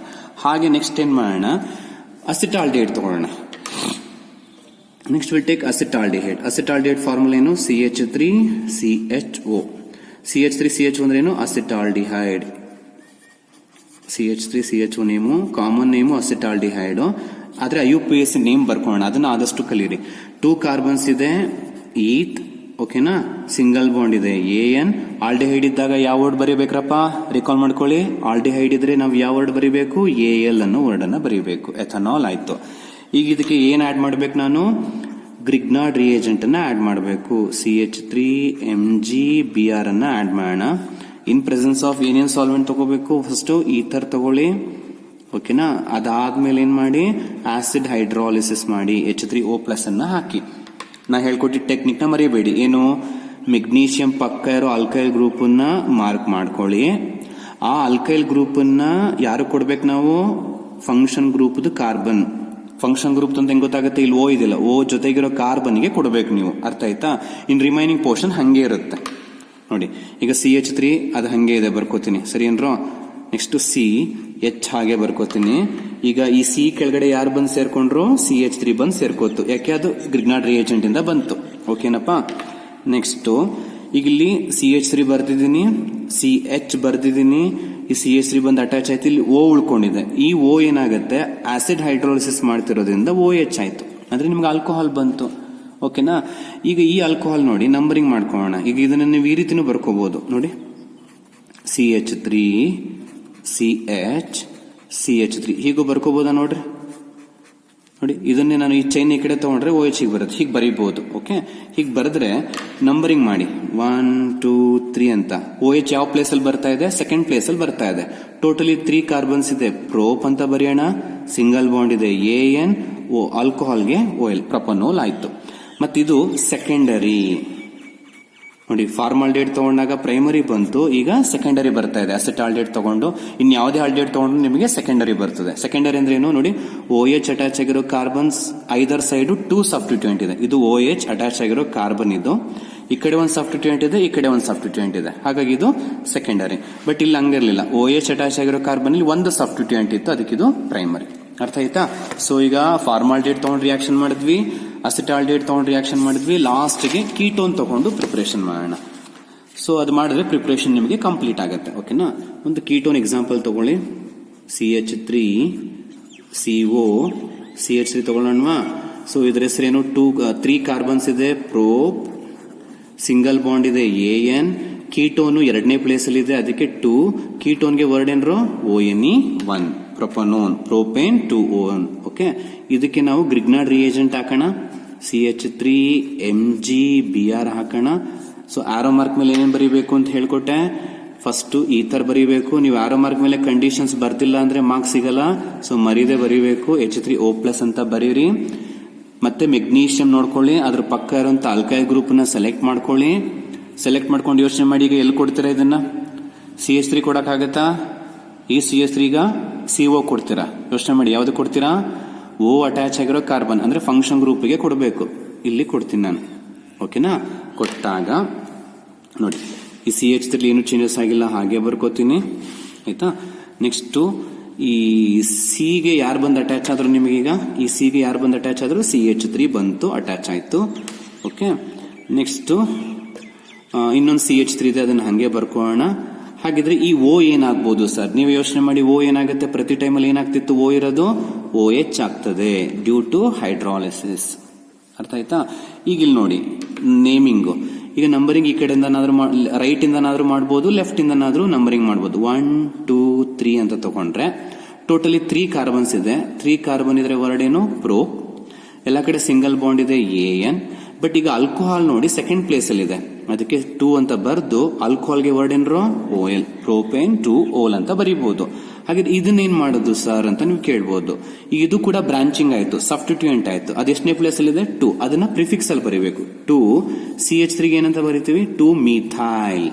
ಹಾಗೆ ನೆಕ್ಸ್ಟ್ ಏನ್ ಮಾಡೋಣ, ಅಸಿಟಾಲ್ಡಿಹೈಡ್ ತಗೊಳ್ಳೋಣ. Next will take acetaldehyde. Acetaldehyde formula ಏನು, CH3CHO. CH3CHO ಅಂದ್ರೆ ಏನು, acetaldehyde. CH3CHO name, common name acetaldehyde. ಆದ್ರೆ IUPAC ನೇಮ್ ಬರ್ಕೋಣ, ಅದನ್ನ ಆದಷ್ಟು ಕಲೀರಿ. 2 ಕಾರ್ಬನ್ಸ್ ಇದೆ, ಈತ್. ಓಕೆನಾ. ಸಿಂಗಲ್ ಬಾಂಡ್ ಇದೆ, AN. ಆಲ್ಡಿಹೈಡ್ ಇದ್ದಾಗ ಯಾವ ವರ್ಡ್ ಬರೀಬೇಕ್ರಪ್ಪ, ರಿಕಾಲ್ ಮಾಡ್ಕೊಳ್ಳಿ. ಆಲ್ಡಿಹೈಡ್ ಇದ್ರೆ ನಾವು ಯಾವ ವರ್ಡ್ ಬರೀಬೇಕು, AL ಅನ್ನೋ ವರ್ಡ್ ಅನ್ನ ಬರೀಬೇಕು. ಎಥನಾಲ್ ಆಯ್ತು. ಈಗ ಇದಕ್ಕೆ ಏನ್ ಆಡ್ ಮಾಡ್ಬೇಕು ನಾನು, ಗ್ರಿಗ್ನಾರ್ಡ್ ರಿಯೇಜೆಂಟ್ ಅನ್ನ ಆಡ್ ಮಾಡಬೇಕು. CH3MgBr ಅನ್ನ ಆಡ್ ಮಾಡೋಣ. ಇನ್ ಪ್ರೆಸೆನ್ಸ್ ಆಫ್ ಏನೇನ್ ಸಾಲ್ವೆಂಟ್ ತಗೋಬೇಕು, ಫಸ್ಟ್ ಈಥರ್ ತಗೊಳ್ಳಿ. ಓಕೆನಾ. ಅದಾದ್ಮೇಲೆ ಏನ್ ಮಾಡಿ, ಆಸಿಡ್ ಹೈಡ್ರಾಲಿಸಿಸ್ ಮಾಡಿ H3O+ ಅನ್ನ ಹಾಕಿ. ನಾ ಹೇಳ್ಕೊಟ್ಟಿದ್ದ ಟೆಕ್ನಿಕ್ ನ ಮರಿಬೇಡಿ. ಏನು, ಮೆಗ್ನೀಷಿಯಂ ಪಕ್ಕ ಇರೋ ಅಲ್ಕೈಲ್ ಗ್ರೂಪ್ ನ ಮಾರ್ಕ್ ಮಾಡ್ಕೊಳ್ಳಿ. ಆ ಅಲ್ಕೈಲ್ ಗ್ರೂಪ್ ನ ಯಾರು ಕೊಡ್ಬೇಕು ನಾವು, function group carbon. Function group ಅಂತ ಹೆಂಗ್ ಗೊತ್ತಾಗುತ್ತೆ, ಇಲ್ಲಿ O ಇದೆಯಲ್ಲ, O ಜೊತೆಗಿರೋ ಕಾರ್ಬನ್ಗೆ ಕೊಡಬೇಕು ನೀವು. ಅರ್ಥ ಆಯ್ತಾ. ಇನ್ ರಿಮೈನಿಂಗ್ ಪೋರ್ಷನ್ ಹಂಗೆ ಇರುತ್ತೆ ನೋಡಿ. ಈಗ CH3 ಅದು ಹಂಗೆ ಇದೆ, ಬರ್ಕೋತೀನಿ. ಸರಿ ಏನ್ರೋ. ನೆಕ್ಸ್ಟ್ CH ಹಾಗೆ ಬರ್ಕೋತೀನಿ. ಈಗ ಈ C ಕೆಳಗಡೆ ಯಾರು ಬಂದು ಸೇರ್ಕೊಂಡ್ರು, CH3 ಬಂದು ಸೇರ್ಕೋತು. ಯಾಕೆ, ಅದು ಗ್ರಿಗ್ನಾರ್ಡ್ ರಿಯೇಜೆಂಟ್ ಇಂದ ಬಂತು. ಓಕೆನಪ್ಪ. ನೆಕ್ಸ್ಟ್ ಈಗ ಇಲ್ಲಿ CH3 ಬರ್ದಿದ್ದೀನಿ, CH ಬರ್ದಿದ್ದೀನಿ. ಈ CH3 ಬಂದು ಅಟ್ಯಾಚ್ ಆಯ್ತು, ಇಲ್ಲಿ O ಉಳ್ಕೊಂಡಿದೆ. ಈ O ಏನಾಗುತ್ತೆ, ಆಸಿಡ್ ಹೈಡ್ರಾಲಿಸಿಸ್ ಮಾಡ್ತಿರೋದ್ರಿಂದ OH ಆಯ್ತು. ಅಂದ್ರೆ ನಿಮ್ಗೆ ಆಲ್ಕೋಹಾಲ್ ಬಂತು. ಓಕೆನಾ. ಈಗ ಈ ಆಲ್ಕೋಹಾಲ್ ನೋಡಿ ನಂಬರಿಂಗ್ ಮಾಡ್ಕೊಳ್ಳೋಣ. ಈಗ ಇದನ್ನ ನೀವು ಈ ರೀತಿನೂ ಬರ್ಕೋಬಹುದು ನೋಡಿ, CH3 CH CH3 ಹೀಗೂ ಬರ್ಕೋಬಹುದಾ ನೋಡ್ರಿ. ನೋಡಿ ಇದನ್ನೇ ನಾನು ಈ ಚೈನ್ ಈ ಕಡೆ ತಗೊಂಡ್ರೆ OH ಹೀಗೆ ಬರುತ್ತೆ, ಹೀಗೆ ಬರೀಬಹುದು. ಓಕೆ, ಹೀಗೆ ಬರೆದ್ರೆ ನಂಬರಿಂಗ್ ಮಾಡಿ 1 2 3 ಅಂತ. OH ಯಾವ ಪ್ಲೇಸ್ ಅಲ್ಲಿ ಬರ್ತಾ ಇದೆ? ಸೆಕೆಂಡ್ ಪ್ಲೇಸ್ ಅಲ್ಲಿ ಬರ್ತಾ ಇದೆ. ಟೋಟಲಿ 3 ಕಾರ್ಬನ್ಸ್ ಇದೆ. ಪ್ರೋಪ್ ಅಂತ ಬರೆಯೋಣ, ಸಿಂಗಲ್ ಬಾಂಡ್ ಇದೆ AN, ಆಲ್ಕೋಹಾಲ್ಗೆ OL, ಪ್ರೊಪನೋಲ್ ಆಯ್ತು. ಮತ್ತಿದು ಸೆಕೆಂಡರಿ ನೋಡಿ, ಫಾರ್ಮಾಲ್ಡಿಹೈಡ್ ತಗೊಂಡಾಗ ಪ್ರೈಮರಿ ಬಂತು, ಈಗ ಸೆಕೆಂಡರಿ ಬರ್ತಾ ಇದೆ. ಅಸೆಟಾಲ್ಡಿಹೈಡ್ ತಗೊಂಡು ಇನ್ ಯಾವುದೇ ಆಲ್ಡಿಹೈಡ್ ತಗೊಂಡು ನಿಮಗೆ ಸೆಕೆಂಡರಿ ಬರ್ತದೆ. ಸೆಕೆಂಡರಿ ಅಂದ್ರೆ ಏನು ನೋಡಿ, OH ಅಟ್ಯಾಚ್ ಆಗಿರೋ ಕಾರ್ಬನ್ಸ್ ಐದರ್ ಸೈಡ್ 2 ಸಬ್ಸ್ಟಿಟ್ಯೂಯೆಂಟ್ ಇದೆ. ಇದು OH ಅಟ್ಯಾಚ್ ಆಗಿರೋ ಕಾರ್ಬನ್, ಇದು ಈ ಕಡೆ ಒಂದು ಸಬ್ಸ್ಟಿಟ್ಯೂಯೆಂಟ್ ಇದೆ, ಈ ಕಡೆ ಒಂದು ಸಬ್ಸ್ಟಿಟ್ಯೂಯೆಂಟ್ ಇದೆ, ಹಾಗಾಗಿ ಇದು ಸೆಕೆಂಡರಿ. ಬಟ್ ಇಲ್ಲಿ ಹಂಗಿರ್ಲಿಲ್ಲ, OH ಅಟ್ಯಾಚ್ ಆಗಿರೋ ಕಾರ್ಬನ್ ಇಲ್ಲಿ ಒಂದು ಸಬ್ಸ್ಟಿಟ್ಯೂಯೆಂಟ್ ಇತ್ತು, ಅದಕ್ಕೆ ಇದು ಪ್ರೈಮರಿ. ಅರ್ಥ ಆಯ್ತಾ? ಸೊ ಈಗ ಫಾರ್ಮಾಲ್ಡಿಹೈಡ್ ತಗೊಂಡು ರಿಯಾಕ್ಷನ್ ಮಾಡಿದ್ವಿ, ಅಸಿಟಾಲ್ಡಿಹೈಡ್ ತಗೊಂಡು ರಿಯಾಕ್ಷನ್ ಮಾಡಿದ್ವಿ, ಲಾಸ್ಟ್ಗೆ ಕೀಟೋನ್ ತಗೊಂಡು ಪ್ರಿಪರೇಷನ್ ಮಾಡೋಣ. ಸೊ ಅದು ಮಾಡಿದ್ರೆ ಪ್ರಿಪರೇಷನ್ ನಿಮಗೆ ಕಂಪ್ಲೀಟ್ ಆಗುತ್ತೆ. ಓಕೆನಾ. ಒಂದು ಕೀಟೋನ್ ಎಕ್ಸಾಂಪಲ್ ತಗೊಳ್ಳಿ, CH3 CO CH3 ತಗೊಳ್ಳೋಣವಾ. ಸೊ ಇದ್ರ ಹೆಸರೇನು, 3 ಕಾರ್ಬನ್ಸ್ ಇದೆ, ಪ್ರೋಪ್, ಸಿಂಗಲ್ ಬಾಂಡ್ ಇದೆ AN, ಕೀಟೋನು ಎರಡನೇ ಪ್ಲೇಸ್ ಅಲ್ಲಿ ಇದೆ, ಅದಕ್ಕೆ 2. ಕೀಟೋನ್ಗೆ ವರ್ಡ್ ಏನ್ರು ONE 1, propanone, propane 2O1. Okay, ಇದಕ್ಕೆ ನಾವು ಗ್ರಿಗ್ನಾರ್ಡ್ ರಿಯೇಜೆಂಟ್ ಹಾಕೋಣ, CH3 MgBr ಹಾಕೋಣ. ಸೊ ಆರೋ ಮಾರ್ಕ್ ಮೇಲೆ ಏನೇನು ಬರೀಬೇಕು ಅಂತ ಹೇಳ್ಕೊಟ್ಟೆ. ಫಸ್ಟ್ ಈ ತರ ಬರೀಬೇಕು. ನೀವು ಆರೋ ಮಾರ್ಕ್ ಮೇಲೆ ಕಂಡೀಷನ್ಸ್ ಬರ್ತಿಲ್ಲ ಅಂದ್ರೆ ಮಾರ್ಕ್ಸ್ ಸಿಗಲ್ಲ. ಸೊ ಮರೀದೆ ಬರೀಬೇಕು. H3O+ ಅಂತ ಬರೀರಿ. ಮತ್ತೆ ಮೆಗ್ನೀಷಿಯಂ ನೋಡ್ಕೊಳ್ಳಿ, ಅದ್ರ ಪಕ್ಕ ಇರುವಂತ ಆಲ್ಕೈಲ್ ಗ್ರೂಪ್ ನ ಸೆಲೆಕ್ಟ್ ಮಾಡ್ಕೊಳ್ಳಿ. ಸೆಲೆಕ್ಟ್ ಮಾಡ್ಕೊಂಡು ಯೋಚನೆ ಮಾಡಿ, ಈಗ ಎಲ್ಲಿ ಕೊಡ್ತೀರಾ ಇದನ್ನ? CH3 ಕೊಡಕ್ಕಾಗತ್ತಾ? ಈ CH3 ಈಗ CO ಕೊಡ್ತೀರಾ? ಯೋಚನೆ ಮಾಡಿ, ಯಾವ್ದು ಕೊಡ್ತೀರಾ? O ಅಟ್ಯಾಚ್ ಆಗಿರೋ ಕಾರ್ಬನ್ ಅಂದ್ರೆ ಫಂಕ್ಷನ್ ಗ್ರೂಪ್ಗೆ ಕೊಡಬೇಕು. ಇಲ್ಲಿ ಕೊಡ್ತೀನಿ ನಾನು. ಓಕೆನಾ. ಕೊಟ್ಟಾಗ ನೋಡಿ, ಈ CH3 ಏನು ಚೇಂಜಸ್ ಆಗಿಲ್ಲ, ಹಾಗೆ ಬರ್ಕೋತೀನಿ. ಆಯ್ತಾ. ನೆಕ್ಸ್ಟ್ ಈ ಸಿಗೆ ಯಾರು ಬಂದು ಅಟ್ಯಾಚ್ ಆದ್ರು ನಿಮಗೀಗ? ಈ ಸಿಗೆ ಯಾರು ಬಂದು ಅಟ್ಯಾಚ್ ಆದ್ರು? CH3 ಬಂತು, ಅಟ್ಯಾಚ್ ಆಯ್ತು. ಓಕೆ. ನೆಕ್ಸ್ಟ್ ಇನ್ನೊಂದು CH3 ಇದೆ, ಅದನ್ನ ಹಂಗೆ ಬರ್ಕೋಣ. ಹಾಗಿದ್ರೆ ಈ O ಏನಾಗ್ಬೋದು ಸರ್? ನೀವು ಯೋಚನೆ ಮಾಡಿ, O ಏನಾಗುತ್ತೆ? ಪ್ರತಿ ಟೈಮಲ್ಲಿ ಏನಾಗ್ತಿತ್ತು O ಇರೋದು? OH ಆಗ್ತದೆ, ಡ್ಯೂ ಟು ಹೈಡ್ರಾಲಿಸಿಸ್. ಅರ್ಥ ಆಯ್ತಾ? ಈಗ ಇಲ್ಲಿ ನೋಡಿ ನೇಮಿಂಗು. ಈಗ ನಂಬರಿಂಗ್ ಈ ಕಡೆಯಿಂದ ರೈಟ್ ಇಂದನಾದ್ರೂ ಮಾಡ್ಬೋದು, ಲೆಫ್ಟ್ ಇಂದನಾದ್ರೂ ನಂಬರಿಂಗ್ ಮಾಡ್ಬೋದು. 1 2 3 ಅಂತ ತಗೊಂಡ್ರೆ ಟೋಟಲಿ 3 ಕಾರ್ಬನ್ಸ್ ಇದೆ. 3 ಕಾರ್ಬನ್ ಇದ್ರೆ ವರ್ಡ್ ಏನು? ಪ್ರೋಪ್. ಎಲ್ಲ ಕಡೆ ಸಿಂಗಲ್ ಬಾಂಡ್ ಇದೆ AN. ಬಟ್ ಈಗ ಆಲ್ಕೋಹಾಲ್ ನೋಡಿ ಸೆಕೆಂಡ್ ಪ್ಲೇಸ್ ಅಲ್ಲಿ ಇದೆ, ಅದಕ್ಕೆ 2 ಅಂತ ಬರ್ದು ಆಲ್ಕೋಹಾಲ್ಗೆ ವರ್ಡ್ ಏನ್ರು? OL, ಪ್ರೋಪೇನ್ 2OL ಅಂತ ಬರೀಬಹುದು. ಹಾಗಿದ್ರೆ ಇದನ್ನೇನ್ ಮಾಡೋದು ಸರ್ ಅಂತ ನೀವು ಕೇಳ್ಬೋದು. ಇದು ಕೂಡ ಬ್ರಾಂಚಿಂಗ್ ಆಯ್ತು, ಸಬ್ಸ್ಟಿಟ್ಯೂಯೆಂಟ್ ಆಯ್ತು. ಅದು ಎಷ್ಟನೇ ಪ್ಲೇಸ್ ಅಲ್ಲಿ ಇದೆ? 2. ಅದನ್ನ ಪ್ರಿಫಿಕ್ಸ್ ಅಲ್ಲಿ ಬರೀಬೇಕು. 2 CH3 ಏನಂತ ಬರೀತೀವಿ? 2-ಮಿಥೈಲ್,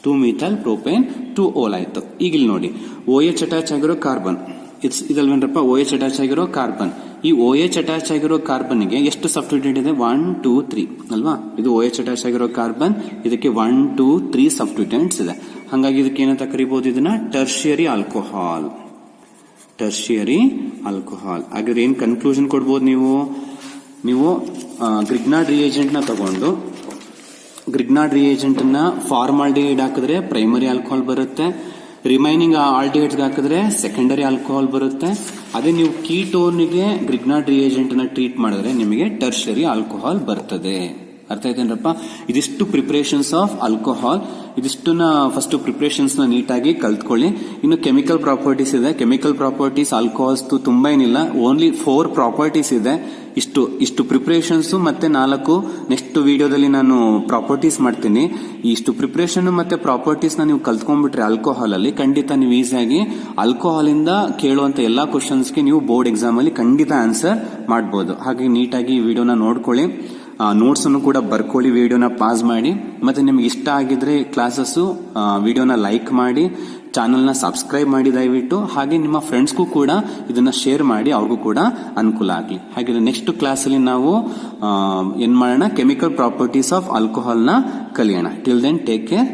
2-ಮಿಥೈಲ್ ಪ್ರೋಪೇನ್ 2OL ಆಯ್ತು. ಈಗ ಇಲ್ಲಿ ನೋಡಿ, OH ಅಟ್ಯಾಚ್ ಆಗಿರೋ ಕಾರ್ಬನ್ ಇದಲ್ವೇನ್ರಪ್ಪ? OH ಅಟ್ಯಾಚ್ ಆಗಿರೋ ಕಾರ್ಬನ್. ಈ OH ಅಟ್ಯಾಚ್ ಆಗಿರೋ ಕಾರ್ಬನ್ ಗೆ ಎಷ್ಟು ಸಬ್ಸ್ಟಿಟ್ಯೂಯೆಂಟ್ ಇದೆ? 1 2 3 ಅಲ್ವಾ? ಇದು OH ಅಟ್ಯಾಚ್ ಆಗಿರೋ ಕಾರ್ಬನ್, ಇದಕ್ಕೆ 1 2 3 ಸಬ್ಸ್ಟಿಟ್ಯೂಯೆಂಟ್ಸ್ ಇದೆ. ಹಾಗಾಗಿ ಇದಕ್ಕೆ ಏನಂತ ಕರಿಬಹುದು? ಇದನ್ನ ಟರ್ಷಿಯರಿ ಆಲ್ಕೋಹಾಲ್, ಟರ್ಷಿಯರಿ ಆಲ್ಕೋಹಾಲ್. ಹಾಗಾದ್ರೆ ಏನ್ ಕನ್ಕ್ಲೂಷನ್ ಕೊಡ್ಬೋದು ನೀವು ಗ್ರಿಗ್ನಾರ್ಡ್ ರಿಯೇಜೆಂಟ್ ನ ತಗೊಂಡು, ಗ್ರಿಗ್ನಾರ್ಡ್ ರಿಯೇಜೆಂಟ್ ನ ಫಾರ್ಮಾಲ್ಡಿಹೈಡ್ ಹಾಕಿದ್ರೆ ಪ್ರೈಮರಿ ಆಲ್ಕೋಹಾಲ್ ಬರುತ್ತೆ, ರಿಮೈನಿಂಗ್ ಆಲ್ಡಿಹೈಡ್ಸ್ ಹಾಕಿದ್ರೆ ಸೆಕೆಂಡರಿ ಆಲ್ಕೋಹಾಲ್ ಬರುತ್ತೆ. ಅದೇ ನೀವು ಕೀಟೋನ್ಗೆ ಗ್ರಿಗ್ನಾರ್ಡ್ ರಿಯೇಜೆಂಟ್ ನ ಟ್ರೀಟ್ ಮಾಡಿದ್ರೆ ನಿಮಗೆ ಟರ್ಷರಿ ಆಲ್ಕೋಹಾಲ್ ಬರ್ತದೆ. ಅರ್ಥ ಆಯ್ತೇನ್ರಪ್ಪ? ಇದಿಷ್ಟು ಪ್ರಿಪರೇಷನ್ಸ್ ಆಫ್ ಆಲ್ಕೋಹಾಲ್. ಇದಿಷ್ಟನ್ನ ಫಸ್ಟ್ ಪ್ರಿಪರೇಷನ್ಸ್ ನ ನೀಟಾಗಿ ಕಲ್ತ್ಕೊಳ್ಳಿ. ಇನ್ನು ಕೆಮಿಕಲ್ ಪ್ರಾಪರ್ಟೀಸ್ ಇದೆ. ಕೆಮಿಕಲ್ ಪ್ರಾಪರ್ಟೀಸ್ ಆಲ್ಕೋಹಾಲ್ಸ್ ತುಂಬಾ ಏನಿಲ್ಲ, ಓನ್ಲಿ 4 ಪ್ರಾಪರ್ಟೀಸ್ ಇದೆ. ಇಷ್ಟು ಪ್ರಿಪರೇಷನ್ಸ್ ಮತ್ತೆ 4 ನೆಕ್ಸ್ಟ್ ವಿಡಿಯೋದಲ್ಲಿ ನಾನು ಪ್ರಾಪರ್ಟೀಸ್ ಮಾಡ್ತೀನಿ. ಇಷ್ಟು ಪ್ರಿಪರೇಷನ್ ಮತ್ತೆ ಪ್ರಾಪರ್ಟೀಸ್ ನ ನೀವು ಕಲ್ತ್ಕೊಂಡ್ಬಿಟ್ರೆ ಆಲ್ಕೋಹಾಲ್ ಅಲ್ಲಿ ಖಂಡಿತ ನೀವು ಈಸಿಯಾಗಿ ಆಲ್ಕೋಹಾಲ್ ಇಂದ ಕೇಳುವಂತ ಎಲ್ಲಾ ಕ್ವಶನ್ಸ್ಗೆ ನೀವು ಬೋರ್ಡ್ ಎಕ್ಸಾಮ್ ಅಲ್ಲಿ ಖಂಡಿತ ಆನ್ಸರ್ ಮಾಡಬಹುದು. ಹಾಗೆ ನೀಟಾಗಿ ಈ ವಿಡಿಯೋನ ನೋಡ್ಕೊಳ್ಳಿ, ನೋಟ್ಸ್ ಅನ್ನು ಕೂಡ ಬರ್ಕೊಳ್ಳಿ, ವಿಡಿಯೋನ ಪಾಸ್ ಮಾಡಿ. ಮತ್ತೆ ನಿಮ್ಗೆ ಇಷ್ಟ ಆಗಿದ್ರೆ ಕ್ಲಾಸಸ್ ವಿಡಿಯೋನ ಲೈಕ್ ಮಾಡಿ, ಚಾನಲ್ನ ಸಬ್ಸ್ಕ್ರೈಬ್ ಮಾಡಿ ದಯವಿಟ್ಟು. ಹಾಗೆ ನಿಮ್ಮ ಫ್ರೆಂಡ್ಸ್ಗೂ ಕೂಡ ಇದನ್ನ ಶೇರ್ ಮಾಡಿ, ಅವ್ರಿಗೂ ಕೂಡ ಅನುಕೂಲ ಆಗಲಿ. ಹಾಗೆ ನೆಕ್ಸ್ಟ್ ಕ್ಲಾಸ್ ಅಲ್ಲಿ ನಾವು ಏನ್ ಮಾಡೋಣ? ಕೆಮಿಕಲ್ ಪ್ರಾಪರ್ಟೀಸ್ ಆಫ್ ಆಲ್ಕೋಹಾಲ್ ನ ಕಲಿಯೋಣ. Till then take care.